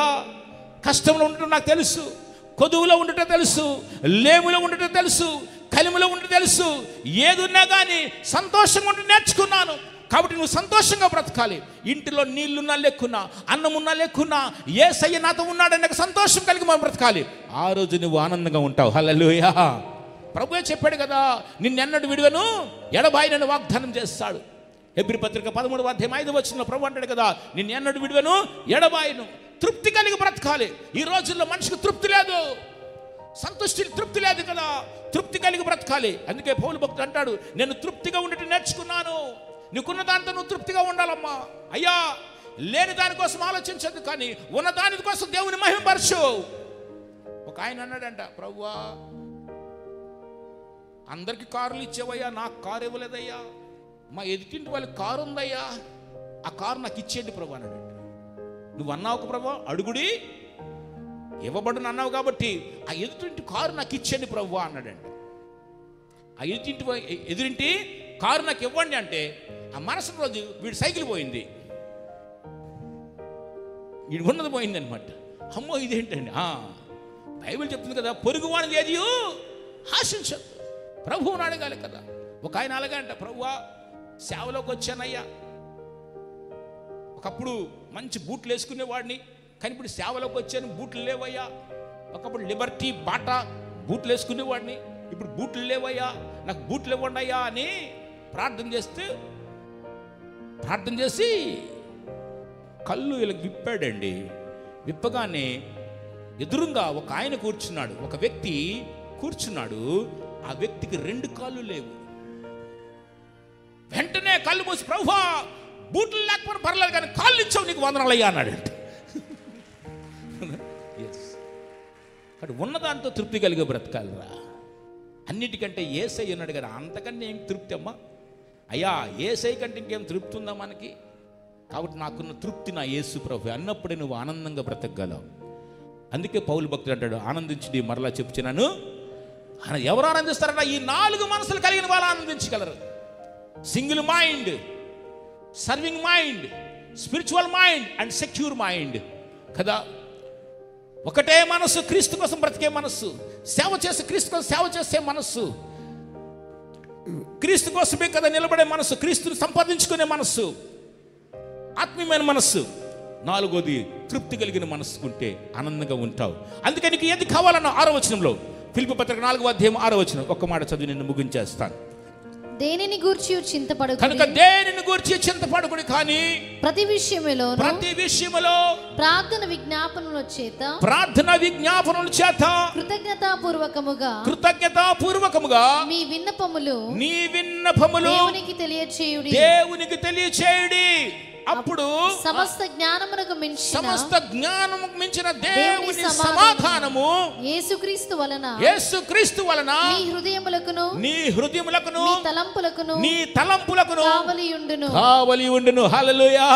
కష్టంలో ఉండటం నాకు తెలుసు, కొదువులో ఉండటం తెలుసు, లేములో ఉండటం తెలుసు, కలిమిలో ఉండటం తెలుసు. ఏదున్నా కానీ సంతోషంగా ఉండి నేర్చుకున్నాను. కాబట్టి నువ్వు సంతోషంగా బ్రతకాలి. ఇంటిలో నీళ్లున్నా లేకున్నా, అన్నమున్నా లేకున్నా, యేసయ్య నాతో ఉన్నాడని సంతోషం కలిగి మనం బ్రతకాలి. ఆ రోజు నువ్వు ఆనందంగా ఉంటావు. హల్లెలూయా. ప్రభువే చెప్పాడు కదా, నిన్నెన్నడు విడువను ఎడబాయినని వాగ్దానం చేస్తాడు. హెబ్రీ పత్రిక 13వ అధ్యాయం 5వ వచనంలో ప్రభు అంటాడు కదా, నిన్నెన్నడు విడువను ఎడబాయిను. తృప్తి కలిగి బ్రతకాలి. ఈ రోజుల్లో మనిషికి తృప్తి లేదు, తృప్తి లేదు కదా. తృప్తి కలిగి బ్రతకాలి. అందుకే పౌలు భక్తుడు అంటాడు, నేను తృప్తిగా ఉండటం నేర్చుకున్నాను. నీకున్న దాంతో నువ్వు తృప్తిగా ఉండాలమ్మా. అయ్యా, లేని దానికోసం ఆలోచించద్దు, కానీ ఉన్న దాని కోసం దేవుని మహిమపరచు. ఒక ఆయన అన్నాడంట, ప్రభువా అందరికి కార్లు ఇచ్చేవయ్యా, నాకు కారు ఇవ్వలేదయ్యా. మా ఎదుటింటి వాళ్ళకి కారు ఉందయ్యా, ఆ కారు నాకు ఇచ్చేయండి ప్రభు అన్నాడు. నువ్వు అన్నావు ప్రభు, అడుగుడి ఇవ్వబడును అన్నావు కాబట్టి ఆ ఎదుటింటి కారు నాకు ఇచ్చేయండి ప్రభు అన్నాడండి. ఆ ఎదురింటి కారు నాకు ఇవ్వండి అంటే ఆ మరుసటి రోజు వీడి సైకిల్ పోయింది, వీడి ఉన్నది పోయింది అనమాట. అమ్మో ఇదేంటండి, బైబిల్ చెప్తుంది కదా, పొరుగు వాడిని ఏది ఆశించద్దు, ప్రభువుని అడగాలి కదా. ఒక ఆయన అలాగే అంట, ప్రభువా సేవలోకి వచ్చానయ్యా, ఒకప్పుడు మంచి బూట్లు వేసుకునేవాడిని, కానీ ఇప్పుడు సేవలోకి వచ్చాను బూట్లు లేవయ్యా. ఒకప్పుడు లిబర్టీ బాటా బూట్లు వేసుకునేవాడిని, ఇప్పుడు బూట్లు లేవయ్యా, నాకు బూట్లు ఇవ్వండి అయ్యా అని ప్రార్థన చేసి కళ్ళు ఇలా విప్పాడండి. విప్పగానే ఎదురుగా ఒక ఆయన కూర్చున్నాడు, ఒక వ్యక్తి కూర్చున్నాడు. ఆ వ్యక్తికి 2 కాళ్ళు లేవు. వెంటనే కళ్ళు మూసి, ప్రభువా బూట్లు లేకపోతే పర్లేదు కానీ కాళ్ళు ఇచ్చావు, నీకు వందనాలయ్యా అన్నాడంటే. అక్కడ ఉన్నదాంతో తృప్తి కలిగే బ్రతకాలిరా. అన్నిటికంటే యేసయ్య ఉన్నాడు కదా, అంతకన్నా ఏం తృప్తి అమ్మా? అయ్యా యేసయ్య కంటే ఇంకేం తృప్తి ఉందా మనకి? కాబట్టి నాకున్న తృప్తి నా యేసు ప్రభు అన్నప్పుడే నువ్వు ఆనందంగా బ్రతకగలవు. అందుకే పౌలు భక్తుడు అంటాడు, ఆనందించి మరలా చెప్తున్నాను. ఎవరు ఆనందిస్తారట? ఈ 4 మనసులు కలిగిన వాళ్ళు ఆనందించగలరు. Single mind, serving mind, spiritual mind and secure mind కదా. ఒకటే మనస్సు, క్రీస్తు కోసం బ్రతికే మనస్సు, సేవ చేసే క్రీస్తు కోసం సేవ చేసే మనస్సు, క్రీస్తు కోసమే కదా నిలబడే మనస్సు, క్రీస్తుని సంపాదించుకునే మనస్సు, ఆత్మీయమైన మనస్సు. 4వది తృప్తి కలిగిన మనస్సు ఉంటే ఆనందంగా ఉంటావు. అందుకే నీకు ఏది కావాలన్న 6వ వచనంలో, ఫిలిప్పీ పత్రిక 4వ అధ్యాయం 6వ వచనం, ఒక్క మాట చదివి నిన్ను ముగించేస్తాను. దేనిని గూర్చి చింతపడకుడి, కనుక దేనిని గూర్చి చింతపడకుడి, కానీ ప్రతి విషయములో ప్రార్థన విజ్ఞాపనల చేత కృతజ్ఞతాపూర్వకముగా మీ విన్నపములు దేవునికి తెలియచేయుడి. అప్పుడు సమస్త జ్ఞానమునకు మించిన దేవుని సమాధానము యేసుక్రీస్తు వలన నీ హృదయములకును నీ తలంపులకును కావలి ఉండును. హల్లెలూయా.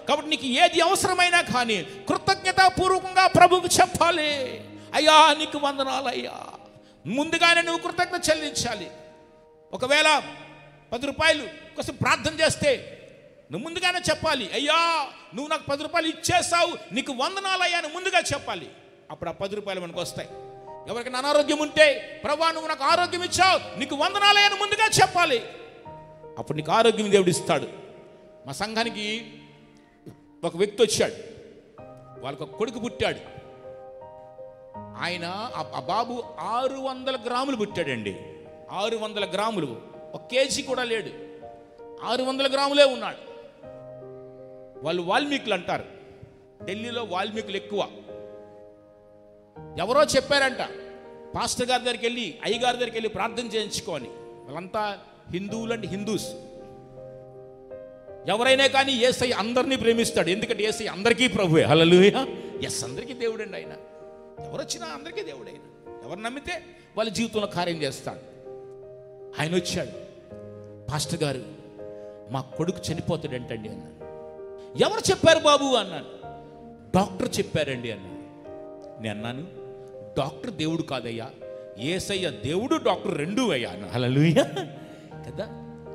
కాబట్టి నీకు ఏది అవసరమైనా కానీ కృతజ్ఞతాపూర్వకంగా ప్రభువుకు చెప్పాలి. అయ్యా నీకు వందనాలు అయ్యా. ముందుగానే నువ్వు కృతజ్ఞత చెల్లించాలి. ఒకవేళ 10 రూపాయలు కోసం ప్రార్థన చేస్తే నువ్వు ముందుగానే చెప్పాలి, అయ్యా నువ్వు నాకు 10 రూపాయలు ఇచ్చేసావు, నీకు వందనాలయ్యా అని ముందుగా చెప్పాలి. అప్పుడు ఆ 10 రూపాయలు మనకు వస్తాయి. ఎవరికైనా అనారోగ్యం ఉంటే, ప్రభువా నువ్వు నాకు ఆరోగ్యం ఇచ్చావు, నీకు వందనాలయ్యా అని ముందుగా చెప్పాలి. అప్పుడు నీకు ఆరోగ్యం దేవుడు ఇస్తాడు. మా సంఘానికి ఒక వ్యక్తి వచ్చాడు, వాళ్ళకు ఒక కొడుకు పుట్టాడు. ఆయన ఆ బాబు 600 గ్రాములు పుట్టాడండి. 600 గ్రాములు, 1 కేజీ కూడా లేడు, 600 గ్రాములే ఉన్నాడు. వాళ్ళు వాల్మీకులు అంటారు, ఢిల్లీలో వాల్మీకులు ఎక్కువ. ఎవరో చెప్పారంట, పాస్టర్ గారి దగ్గరికి వెళ్ళి, అయ్యగారి దగ్గరికి వెళ్ళి ప్రార్థన చేయించుకోని. వాళ్ళంతా హిందువులు అంటే హిందూస్. ఎవరైనా కానీ యేసయ్య అందరినీ ప్రేమిస్తాడు, ఎందుకంటే యేసయ్య అందరికీ ప్రభువే. హల్లెలూయా. ఎస్, అందరికీ దేవుడండి ఆయన. ఎవరు వచ్చినా అందరికీ దేవుడు ఆయన. ఎవరు నమ్మితే వాళ్ళ జీవితంలో కార్యం చేస్తాడు. ఆయన వచ్చాడు, పాస్టర్ గారు మా కొడుకు చనిపోతాడంటండి అన్నాడు. ఎవరు చెప్పారు బాబు అన్నాను. డాక్టర్ చెప్పారండి అన్నాడు. నేను అన్నాను, డాక్టర్ దేవుడు కాదయ్యా, యేసయ్య దేవుడు డాక్టర్ 2 అయ్యా అన్న. హల్లెలూయా కదా.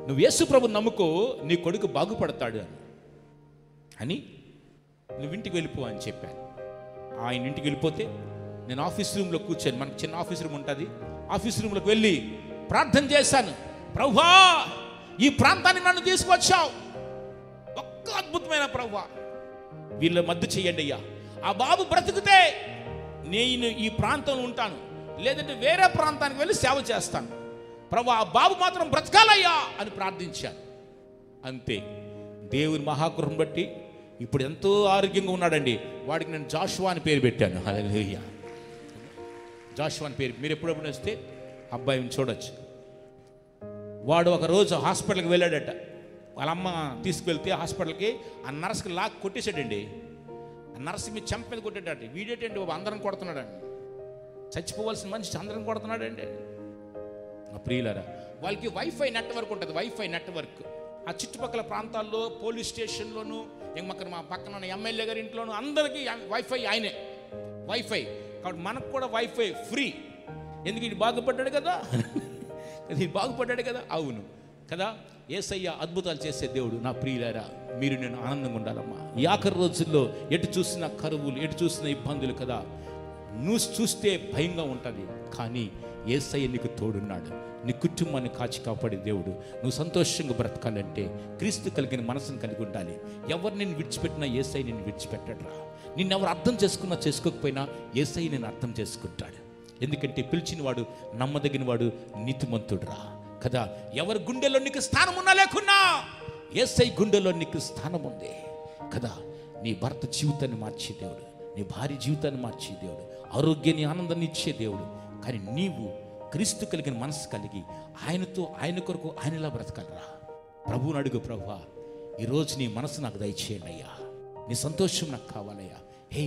నువ్వు యేసు ప్రభుని నమ్ముకో, నీ కొడుకు బాగుపడతాడు అని నువ్వు ఇంటికి వెళ్ళిపో అని చెప్పాను. ఆయన ఇంటికి వెళ్ళిపోతే నేను ఆఫీస్ రూమ్లో కూర్చొని, మనకు చిన్న ఆఫీస్ రూమ్ ఉంటుంది, ఆఫీస్ రూమ్లోకి వెళ్ళి ప్రార్థన చేశాను. ప్రభువా ఈ ప్రాంతానికి నన్ను తీసుకొచ్చావు, ఒక్క అద్భుతమైన ప్రభువా వీళ్ళ మధ్య చెయ్యండి అయ్యా. ఆ బాబు బ్రతికితే నేను ఈ ప్రాంతంలో ఉంటాను, లేదంటే వేరే ప్రాంతానికి వెళ్ళి సేవ చేస్తాను. ప్రభువా ఆ బాబు మాత్రం బ్రతకాలయ్యా అని ప్రార్థించాను. అంతే, దేవుని మహాకృపను బట్టి ఇప్పుడు ఎంతో ఆరోగ్యంగా ఉన్నాడండి. వాడికి నేను జాషువా అని పేరు పెట్టాను. హల్లెలూయా. జాషువా అని పేరు మీరు ఎప్పుడెప్పుడు వస్తే అబ్బాయిని చూడొచ్చు. వాడు ఒక రోజు హాస్పిటల్కి వెళ్ళాడట. వాళ్ళ అమ్మ తీసుకువెళ్తే హాస్పిటల్కి ఆ నర్స్కి లాక్ కొట్టేశాడండి. ఆ నర్స్ మీ చెంప మీద కొట్టేటండి. వీడేటండి బాబు అందరం కొడుతున్నాడండి, చచ్చిపోవాల్సిన మనిషి అందరం కొడుతున్నాడండి. నా ప్రియులారా, వాళ్ళకి వైఫై నెట్వర్క్ ఉంటుంది, వైఫై నెట్వర్క్. ఆ చుట్టుపక్కల ప్రాంతాల్లో పోలీస్ స్టేషన్లోను, మా పక్కన ఉన్న ఎమ్మెల్యే గారి ఇంట్లోనూ అందరికీ వైఫై ఆయనే వైఫై. కాబట్టి మనకు కూడా వైఫై ఫ్రీ. ఎందుకు ఇది బాగుపడ్డాడు కదా, ఇది బాగుపడ్డాడు కదా. అవును కదా, యేసయ్య అద్భుతాలు చేసే దేవుడు. నా ప్రియులారా, మీరు నేను ఆనందంగా ఉండాలమ్మా. ఈ ఆఖరి రోజుల్లో ఎటు చూసిన కరువులు, ఎటు చూసిన ఇబ్బందులు కదా. నువ్వు చూస్తే భయంగా ఉంటుంది, కానీ యేసయ్య నీకు తోడున్నాడు. నీ కుటుంబాన్ని కాచి కాపాడే దేవుడు. నువ్వు సంతోషంగా బ్రతకాలంటే క్రీస్తు కలిగిన మనసును కలిగి ఉండాలి. ఎవరు నేను విడిచిపెట్టినా యేసయ్య నిన్ను విడిచిపెట్టడురా. నిన్నెవరు అర్థం చేసుకున్నా చేసుకోకపోయినా యేసయ్య నేను అర్థం చేసుకుంటాడు. ఎందుకంటే పిలిచిన వాడు, నమ్మదగిన వాడు, నీతిమంతుడురా. కదా. ఎవరి గుండెలో నీకు స్థానం ఉన్నా లేకున్నా యేసయ్య గుండెలో నీకు స్థానం ఉంది కదా. నీ భర్త జీవితాన్ని మార్చే దేవుడు, నీ భార్య జీవితాన్ని మార్చే దేవుడు, ఆరోగ్యాన్ని ఆనందాన్ని ఇచ్చే దేవుడు. కానీ నీవు క్రీస్తు కలిగిన మనసు కలిగి ఆయనతో, ఆయన కొరకు ఆయనలా బ్రతకలరా. ప్రభువుని అడుగు, ప్రభువా ఈరోజు నీ మనసు నాకు దయచేయండి అయ్యా, నీ సంతోషం నాకు కావాలయ్యా. హే,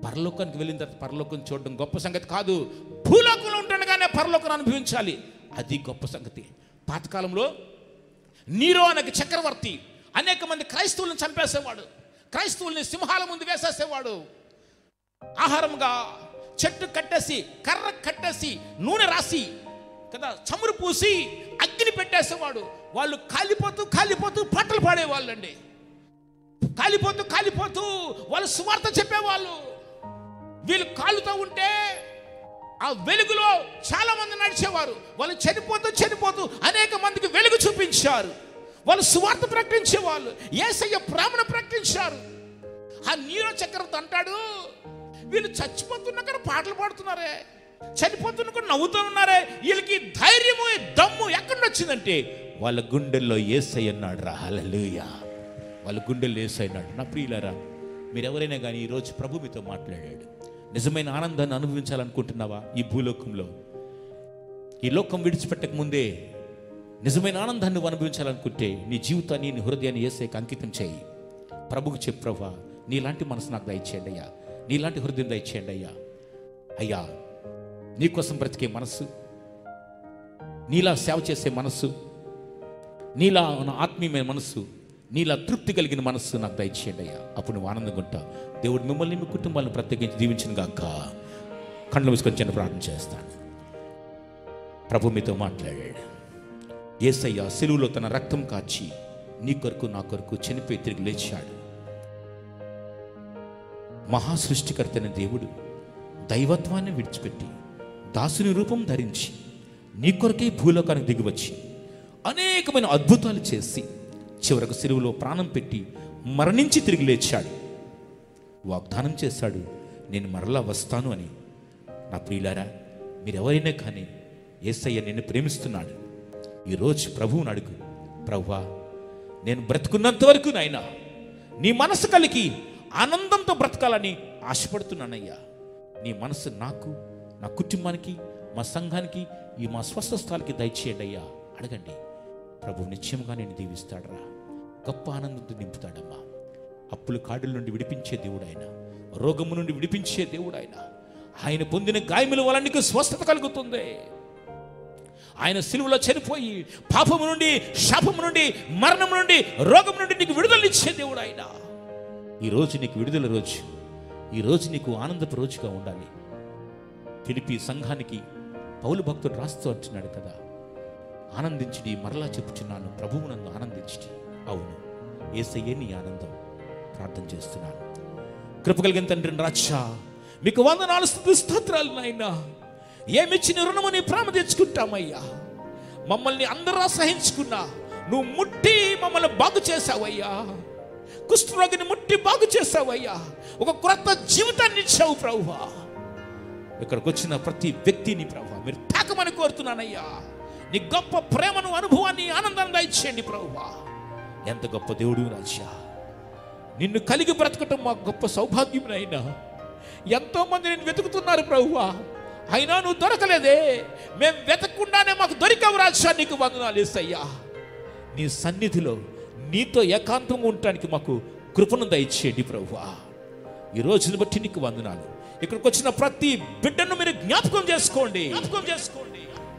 పరలోకానికి వెళ్ళిన తర్వాత పరలోకం చూడడం గొప్ప సంగతి కాదు, భూలోకంలో ఉంటుండగానే పరలోకం అనుభవించాలి, అది గొప్ప సంగతి. పాతకాలంలో నీరో అనే చక్రవర్తి అనేక మంది క్రైస్తవులను చంపేసేవాడు, క్రైస్తవుల్ని సింహాల ముందు వేసేసేవాడు. ఆహారంగా చెట్టు కట్టేసి, కర్ర కట్టేసి, నూనె రాసి కదా, చమురు పూసి అగ్ని పెట్టేసేవాడు. వాళ్ళు కాలిపోతూ కాలిపోతూ పాటలు పాడేవాళ్ళండి, కాలిపోతూ కాలిపోతూ వాళ్ళు సువార్త చెప్పేవాళ్ళు. వీళ్ళు కాలుతూ ఉంటే ఆ వెలుగులో చాలా మంది నడిచేవారు. వాళ్ళు చనిపోతూ చనిపోతూ అనేక మందికి వెలుగు చూపించారు. వాళ్ళు సువార్త ప్రకటించేవాళ్ళు, యేసయ్య ప్రేమను ప్రకటించారు. ఆ నీరో చక్రవర్తి అంటాడు, వీళ్ళు చచ్చిపోతున్నా కానీ పాటలు పాడుతున్నారే, చనిపోతున్నా కూడా నవ్వుతూ ఉన్నారే, వీళ్ళకి ధైర్యము దమ్ము ఎక్కడి వచ్చిందంటే వాళ్ళ గుండెల్లో యేసయ్య అన్నాడు రా. హల్లెలూయా. వాళ్ళ గుండెల్లో యేసయ్య అన్నాడు. నా ప్రియులారా, మీరు ఎవరైనా కానీ ఈరోజు ప్రభు మీతో మాట్లాడాడు. నిజమైన ఆనందాన్ని అనుభవించాలనుకుంటున్నావా? ఈ భూలోకంలో, ఈ లోకం విడిచిపెట్టక ముందే నిజమైన ఆనందాన్ని నువ్వు అనుభవించాలనుకుంటే నీ జీవితాన్ని, నీ హృదయాన్ని యేసయ్యకి అంకితం చేయి. ప్రభుకు చెప్పు, ప్రభువా నీలాంటి మనసు నాకు దయచేయండి అయ్యా, నీలాంటి హృదయం దయచేయండి అయ్యా. అయ్యా, నీకోసం బ్రతికే మనస్సు, నీలా సేవ చేసే మనస్సు, నీలా ఆత్మీయమైన మనస్సు, నీలా తృప్తి కలిగిన మనస్సు నాకు దయచేయండి అయ్యా. అప్పుడు నువ్వు ఆనందంగా ఉంటావు. దేవుడు మిమ్మల్ని, మీ కుటుంబాలను ప్రత్యేకించి దీవించిన గాక. కళ్ళు మూసుకొని చిన్న ప్రార్థన చేస్తాను. ప్రభు మీతో మాట్లాడాడు. యేసయ్య సిలువలో తన రక్తం కాచి నీ కొరకు నా కొరకు చనిపోయి తిరిగి లేచాడు. మహాసృష్టికర్తైన దేవుడు దైవత్వాన్ని విడిచిపెట్టి దాసుని రూపం ధరించి నీ కొరకే భూలోకానికి దిగివచ్చి అనేకమైన అద్భుతాలు చేసి చివరకు సిలువలో ప్రాణం పెట్టి మరణించి తిరిగి లేచాడు. వాగ్దానం చేశాడు, నేను మరలా వస్తాను అని. నా ప్రియులారా, మీరెవరైనా కానీ యేసయ్య నిన్ను ప్రేమిస్తున్నాడు. ఈరోజు ప్రభువుని అడుగు, ప్రభువా నేను బ్రతుకున్నంత వరకు నాయనా నీ మనసు కలిగి ఆనందంతో బ్రతకాలని ఆశపడుతున్నానయ్యా. నీ మనసు నాకు, నా కుటుంబానికి, మా సంఘానికి, ఈ మా స్వస్థ స్థలానికి దయచేయండి అయ్యా. అడగండి, ప్రభు నిశ్చయంగా నేను దీవిస్తాడరా. గొప్ప ఆనందంతో నింపుతాడమ్మా. అప్పుల కాడుల నుండి విడిపించే దేవుడు ఆయన, రోగము నుండి విడిపించే దేవుడు ఆయన. ఆయన పొందిన గాయముల వల్ల నీకు స్వస్థత కలుగుతుంది. ఆయన సిలువలో చనిపోయి పాపము నుండి, శాపము నుండి, మరణము నుండి, రోగం నుండి నీకు విడుదలనిచ్చే దేవుడు ఆయన. ఈరోజు నీకు విడుదల రోజు, ఈరోజు నీకు ఆనందపు రోజుగా ఉండాలి. ఫిలిప్పీ సంఘానికి పౌలు భక్తుడు రాస్తూ అంటున్నాడు కదా, ఆనందించి మరలా చెప్పుచున్నాను, ప్రభువు నందు ఆనందించి. అవును, యేసయ్యే నీ ఆనందం. ప్రార్థన చేస్తున్నాను. కృపగలిగిన తండ్రి రాజా, మీకు వందనాలు, స్తుతి స్తోత్రాలు నాయనా. ఏమిచ్చిన రుణము నీ ప్రేమ తెచ్చుకుంటామయ్యా. మమ్మల్ని అందరూ సహించుకున్నా నువ్వు ముట్టి మమ్మల్ని బాగు చేసావయ్యా. కుష్ఠరోగిని ముట్టి బాగు చేసావయ్యా. ఒక క్రొత్త జీవితాన్ని ఇచ్చావు ప్రభువా. ఇక్కడికి వచ్చిన ప్రతి వ్యక్తిని ప్రభువా మీరు తాకమని కోరుతున్నానయ్యా. నీ గొప్ప ప్రేమను, అనుభవాన్ని, ఆనందాన్ని దయచేయండి ప్రభువా. ఎంత గొప్ప దేవుడు రాజా. నిన్ను కలిగి బ్రతకటం మా గొప్ప సౌభాగ్యమునైనా. ఎంతో మంది నేను వెతుకుతున్నారు ప్రభువా, అయినా నువ్వు దొరకలేదే. మేము వెతకకుండానే మాకు దొరికావు రాజా. నీకు వందనాలు యేసయ్యా. నీ సన్నిధిలో నీతో ఏకాంతంగా ఉండటానికి మాకు కృపను దయచేయండి ప్రభువా. ఈ రోజుని బట్టి నీకు వందనాలు. ఇక్కడికి వచ్చిన ప్రతి బిడ్డను మీరు జ్ఞాపకం చేసుకోండి.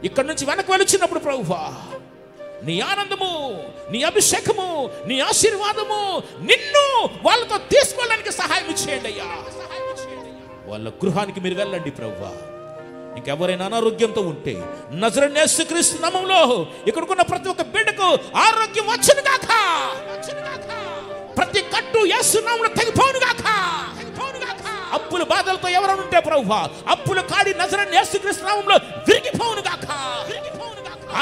ఇక్కడ నుంచి వెనక్కి వెళ్ళొచ్చినప్పుడు ప్రభువా నీ ఆనందము, నీ అభిషేకము, నీ ఆశీర్వాదము నిన్ను వాళ్ళతో తీసుకోవడానికి సహాయం చేయండి అయ్యా. వాళ్ళ గృహానికి మీరు వెళ్ళండి ప్రభువా. ఇంకెవరైనా అనారోగ్యంతో ఉంటే నజరేయుడైన యేసుక్రీస్తు నామములో ఇక్కడికున్న ప్రతి ఒక్క బిడ్డకు ఆరోగ్యం వచ్చును గాక. ప్రతి కట్టు యేసు నామములో తెగిపోవును గాక. అప్పుల బాధలతో ఎవరైనా ఉంటే ప్రభువా, అప్పుల కాడి నజరేయుడైన యేసుక్రీస్తు నామములో విరిగిపోవును గాక.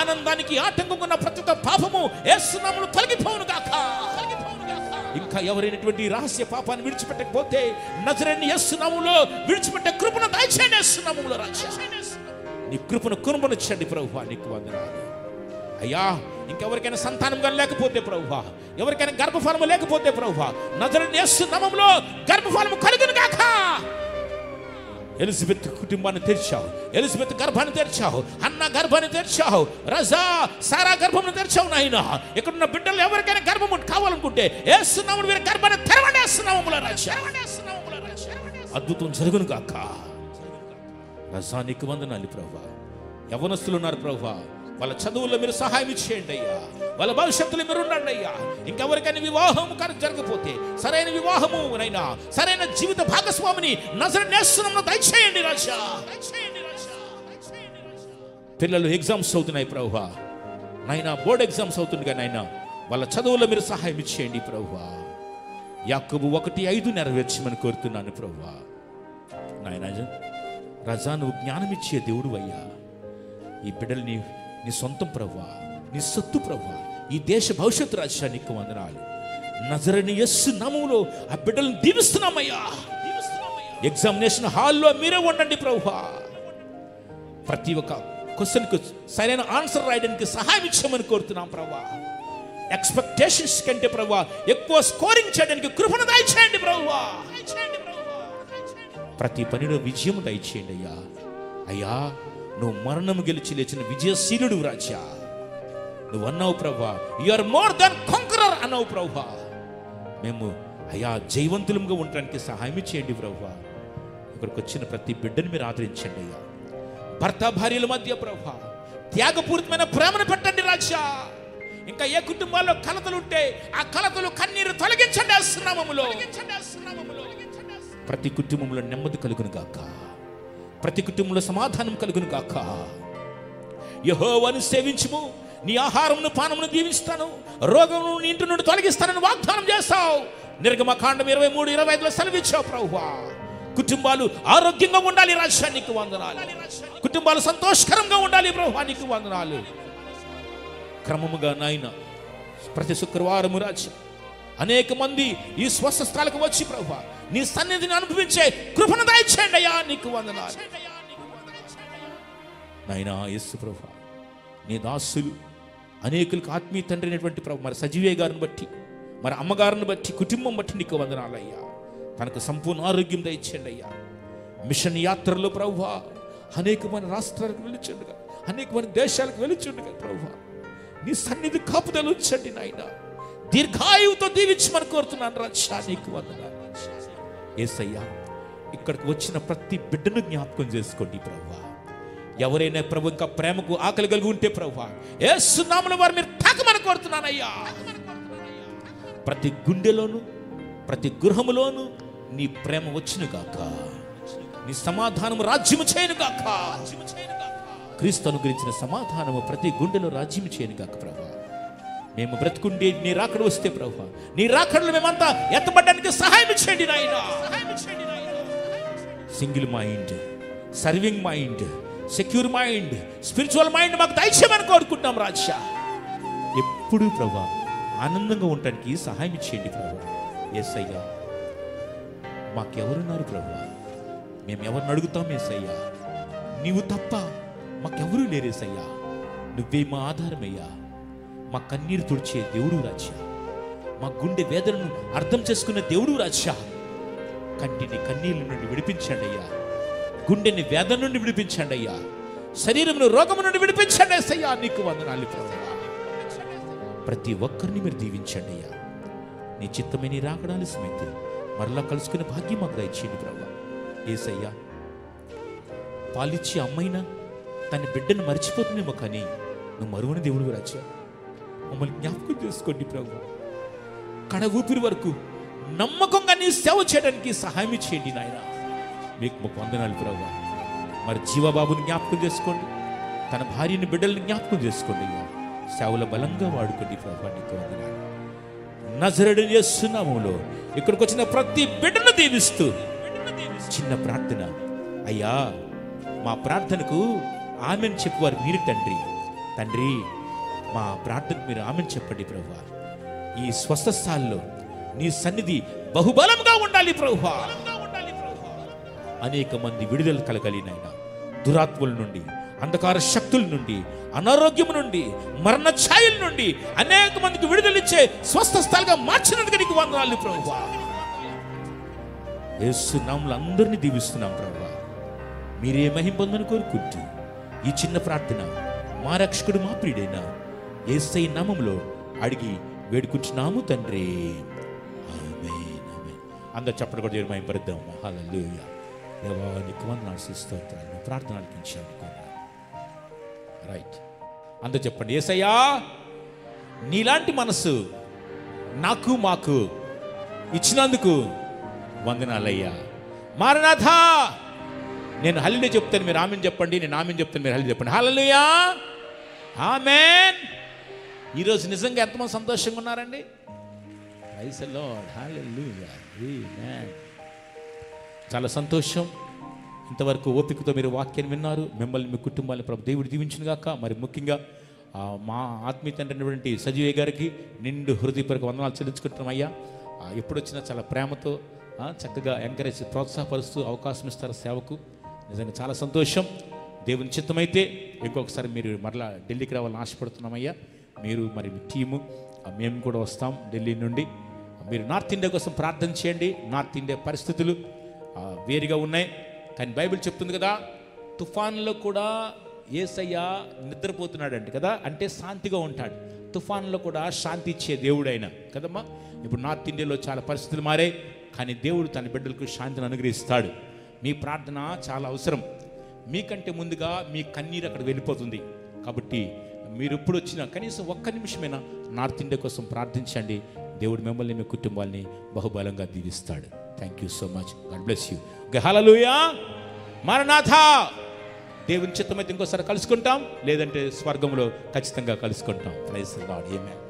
ఆనందానికి ఆటంకంగా ఉన్న ప్రతి ఒక్క పాపము యేసు నామములో తొలగిపోవును గాక. ఇంకా ఎవరైనటువంటి రహస్య పాపాన్ని విడిచిపెట్టకపోతే నజరేయుడైన యేసు నామములో విడిచిపెట్టే కృపను దయచేయండి. యేసు నామములో రాజా నీ కృపను కునుమనిచ్చండి ప్రభువా. నీకు వందనాలు. అయ్యా ఇంకెవరికైనా సంతానం కానీ లేకపోతే ప్రభువా, ఎవరికైనా గర్భఫలము లేకపోతే ప్రభువా, నజరేయుడైన యేసు నామములో గర్భఫలము కలుగును గాక. ఎలిజబెత్ కుటుంబాన్ని తెరిచావు, ఎలిజబెత్ గర్భాన్ని తెరిచావు, అన్న గర్భాన్ని తెరిచావు, రజా సారా గర్భాన్ని తెరిచావు నాయన. ఇక్కడున్న బిడ్డలు ఎవరికైనా గర్భము కావాలనుకుంటే యేసు నామములో వీరి గర్భాన్ని తెరవండి. యేసు నామములో రాజా అద్భుతం జరుగును గాక. రజా నీకు వందనాలు ప్రభువా. యవ్వనస్తులు ఉన్నారు ప్రభువా, వాళ్ళ చదువుల్లో మీరు సహాయం చేయండి అయ్యా, వాళ్ళ భవిష్యత్తులో మీరు ఉండండి అయ్యా. ఇంకెవరికైనా వివాహం జరగకపోతే సరైన వివాహము నైనా, సరైన జీవిత భాగస్వామిని నజరేయుడైన యేసు నామములో దయచేయండి రాజా. పిల్లలు ఎగ్జామ్స్ అవుతున్నాయి ప్రభువా నైనా, బోర్డ్ ఎగ్జామ్స్ అవుతుండగా నైనా వాళ్ళ చదువులో మీరు సహాయం చేయండి ప్రభువా. యాకోబు 1:5 నెరవేర్చమని కోరుతున్నాను ప్రభువా. నాయన రాజా, నువ్వు జ్ఞానం ఇచ్చే దేవుడు అయ్యా. ఈ బిడ్డలు నీ సొంతం ప్రభువా, నీ సొత్తు ప్రభువా, ఈ దేశ భవిష్యత్తు రాజా నీకు వందనాలు. నజరేయుడైన యేసు నామములో ఆ బిడ్డలను దీవిస్తున్నామయ్యా. ఎగ్జామినేషన్ హాల్లో మీరే ఉండండి ప్రభువా. ప్రతి ఒక్క క్వశ్చన్కు సరైన ఆన్సర్ రాయడానికి సహాయం ఇచ్చామని కోరుతున్నాం ప్రభువా. ఎక్స్పెక్టేషన్స్ కంటే ప్రభువా ఎక్కువ స్కోరింగ్ చేయడానికి కృపను దయచేయండి ప్రభువా. ప్రతి పనిలో విజయం దయచేయండి అయ్యా. అయ్యా నువ్వు మరణము గెలిచి లేచిన విజయశీలుడు రాజా. నువ్వు అన్నావు ప్రభువా, you are more than conqueror అన్నావు ప్రభువా. మేము అయ్యా జయవంతులంగా ఉండడానికి సహాయం చేయండి ప్రభువా. ఇక్కడికి వచ్చిన ప్రతి బిడ్డను మీరు ఆదరించండి అయ్యా. భర్త భార్యల మధ్య ప్రభువా త్యాగపూరితమైన ప్రేమను పెట్టండి రాజా. ఇంకా ఏ కుటుంబాల్లో కలతలు ఉంటే ఆ కలతలు కన్నీరు తొలగించండి యేసు నామములో. ప్రతి కుటుంబంలో నెమ్మది కలుగును గాక, ప్రతి కుటుంబంలో సమాధానం కలుగును గాక. యెహోవాను సేవించుము, నీ ఆహారమును పానమును దీవిస్తాను, రోగమును నీ ఇంటి నుండి తొలగిస్తానని వాగ్దానం చేస్తావు. నిర్గమకాండం 23:25 సెలవిచ్చావు ప్రభువా. కుటుంబాలు ఆరోగ్యంగా ఉండాలి రాజా నీకు వందనాలు. కుటుంబాలు సంతోషకరంగా ఉండాలి ప్రభువా నీకు వందనాలు. క్రమముగా నాయన ప్రతి శుక్రవారము రాజా అనేక మంది ఈ స్వస్థ స్థలాలకు వచ్చి ప్రభువా నీ సన్నిధిని అనుభవించే కృపను దయచేయండి అయ్యా నీకు వందనాలు. నాయనా యేసు ప్రభువా, నీ దాసులు అనేకులకు ఆత్మీయ తండ్రి అయినటువంటి ప్రభు మరి సజీవే గారిని బట్టి, మరి అమ్మగారిని బట్టి, కుటుంబం బట్టి నీకు వందనాలు అయ్యా. తనకు సంపూర్ణ ఆరోగ్యం దయచేయండి అయ్యా. మిషన్ యాత్రలో ప్రభువా అనేకమైన రాష్ట్రాలకు వెళ్ళిచుండగా, అనేకమైన దేశాలకు వెళ్ళిచుండగా ప్రభువా నీ సన్నిధి కాపుదల ఉంచండి నాయన. దీర్ఘాయువుతో దీవించమని కోరుతున్నాను రాజా నీకు వందనాలు. యేసయ్యా ఇక్కడికి వచ్చిన ప్రతి బిడ్డను జ్ఞాపకం చేసుకోండి ప్రభువా. ఎవరైనా ప్రభు ఇంకా ప్రేమకు ఆకలి కలిగి ఉంటే ప్రభువా యేసు నామములో వారు మీరు తాకమని కోరుతున్నానయ్యా. ప్రతి గుండెలోను ప్రతి గృహములోను నీ ప్రేమ వచ్చును గాక, నీ సమాధానము రాజ్యము చేయను గాక. క్రీస్తు అనుగ్రహించిన సమాధానము ప్రతి గుండెలో రాజ్యం చేయను గాక ప్రభువా. మేము బ్రతుకుండే నీ రాకడ వస్తే ప్రభువా నీ రాకడలో మేమంతా ఎత్తబడడానికి సహాయం చేయండి నాయన. Single mind, serving mind, secure mind, spiritual mind మాకు దయచేయమని కోరుకుంటున్నాం రాజా. ఎప్పుడు ప్రభువా ఆనందంగా ఉండటానికి సహాయం చేయండి ప్రభువా. యేసయ్యా మాకెవరున్నారు ప్రభువా? మేము ఎవరిని అడుగుతాం యేసయ్యా? నీవు తప్ప మాకెవరూ లేరేసయ్యా. నువ్వే మా ఆధారమయ్యా. మా కన్నీరు తుడిచే దేవుడు రాజా, మా గుండె వేదనను అర్థం చేసుకున్న దేవుడు రాజా. కంటిని కన్నీళ్ళ నుండి విడిపించండి అయ్యా, గుండెని వేదన నుండి విడిపించండి అయ్యా, శరీరమును రోగము నుండి విడిపించండి యేసయ్యా. నీకు వందనాలు ప్రభువా. ప్రతి ఒక్కరిని మీరు దీవించండి అయ్యా. నీ చిత్తమే నీ రాకడాలి స్మితి మరలా కలుసుకునే భాగ్యం మాకు దయచేయండి ప్రభువా. యేసయ్యా పాలిచ్చి అమ్మైనా తన బిడ్డను మర్చిపోతుందేమో కానీ నువ్వు మరువని దేవుడు రాజా. మమ్మల్ని జ్ఞాపకం చేసుకోండి ప్రభు. కడ ఊపిరి వరకు నమ్మకంగా నీ సేవ చేయడానికి సహాయం చేయండి నాయన. మీకు వందనాలు ప్రభు. మరి జీవబాబుని జ్ఞాపకం చేసుకోండి, తన భార్యని బిడ్డల్ని జ్ఞాపకం చేసుకోండి అయ్యా. సేవల బలంగా వాడుకోండి ప్రభు. నీకు వందనాలు. నజరేయుడైన యేసు నామములో ఇక్కడికి వచ్చిన ప్రతి బిడ్డను దీవిస్తూ చిన్న ప్రార్థన అయ్యా. మా ప్రార్థనకు ఆమెను చెప్పువారు మీరు తండ్రి. తండ్రి మా ప్రార్థనకు మీరు ఆమెను చెప్పండి ప్రభువా. ఈ స్వస్థ స్థాయిలో నీ సన్నిధి బహుబలంగా ఉండాలి ప్రభువా. అనేక మంది విడుదల కలగాలి నాయన. దురాత్మల నుండి, అంధకార శక్తుల నుండి, అనారోగ్యం నుండి, మరణ ఛాయల నుండి అనేక మందికి విడుదలిచ్చే స్వస్థ స్థలంగా మార్చినందుకు నీకు వందనాలు ప్రభువా. యేసు నామములో అందరినీ దీవిస్తున్నాం ప్రభువా. మీరే మహిమ పొందని కోరుకుంటూ ఈ చిన్న ప్రార్థన మా రక్షకుడు మా ప్రియుడైన యేసయ్య నామములో అడిగి వేడుకుంటున్నాము తండ్రి, ఆమేన్, ఆమేన్. అందరు చప్పట్లు కూడా మహిమ పరుద్దాం. హల్లెలూయా. దేవా నీకు వందనాలు స్తుతిస్తున్నాను. ప్రార్థన అర్పించాను. రైట్, అందరూ చెప్పండి, యేసయ్యా నీలాంటి మనసు నాకు మాకు ఇచ్చినందుకు వందనాలయ్యా. మారనాథా. నేను హల్లెలూయా చెప్తాను, మీరు ఆమేన్ చెప్పండి. నేను ఆమేన్ చెప్తాను, మీరు హల్లెలూయా చెప్పండి. హల్లెలూయా, ఆమేన్. ఈరోజు నిజంగా ఎంతమంది సంతోషంగా ఉన్నారండి? Praise the lord. Hallelujah, amen. చాలా సంతోషం. ఇంతవరకు ఓపికతో మీరు వాక్యాన్ని విన్నారు. మిమ్మల్ని, మీ కుటుంబాన్ని ప్రభు దేవుడు దీవించును గాక. మరి ముఖ్యంగా మా ఆత్మీయ తండ్రి అయినటువంటి సజీవయ్య గారికి నిండు హృదయపూర్వక వందనాలు చెల్లించుకుంటున్నామయ్యా. ఎప్పుడు వచ్చినా చాలా ప్రేమతో చక్కగా ఎంకరేజ్, ప్రోత్సాహపరుస్తూ అవకాశం ఇస్తారు సేవకు. నిజంగా చాలా సంతోషం. దేవుని చిత్తమైతే ఇంకొకసారి మీరు మరలా ఢిల్లీకి రావాలని ఆశపడుతున్నామయ్యా. మీరు మరి మీ టీము, మేము కూడా వస్తాం ఢిల్లీ నుండి. మీరు నార్త్ ఇండియా కోసం ప్రార్థన చేయండి. నార్త్ ఇండియా పరిస్థితులు వేరుగా ఉన్నాయి, కానీ బైబిల్ చెప్తుంది కదా, తుఫాన్లో కూడా యేసయ్య నిద్రపోతున్నాడంట కదా, అంటే శాంతిగా ఉంటాడు. తుఫాన్లో కూడా శాంతి ఇచ్చే దేవుడు ఆయన కదమ్మా. ఇప్పుడు నార్త్ ఇండియాలో చాలా పరిస్థితులు మారాయి, కానీ దేవుడు తన బిడ్డలకు శాంతిని అనుగ్రహిస్తాడు. మీ ప్రార్థన చాలా అవసరం. మీకంటే ముందుగా మీ కన్నీరు అక్కడ వెళ్ళిపోతుంది. కాబట్టి మీరు ఎప్పుడు వచ్చినా కనీసం ఒక్క నిమిషమైనా నార్త్ ఇండియా కోసం ప్రార్థించండి. దేవుడు మిమ్మల్ని, మీ కుటుంబాన్ని బహుబలంగా దీవిస్తాడు. Thank you so much. God bless you. Hallelujah. మారనాథా. దేవుని చిత్తమైతే ఇంకోసారి కలుసుకుంటాం, లేదంటే స్వర్గంలో ఖచ్చితంగా కలుసుకుంటాం. Praise the lord. ఆమేన్.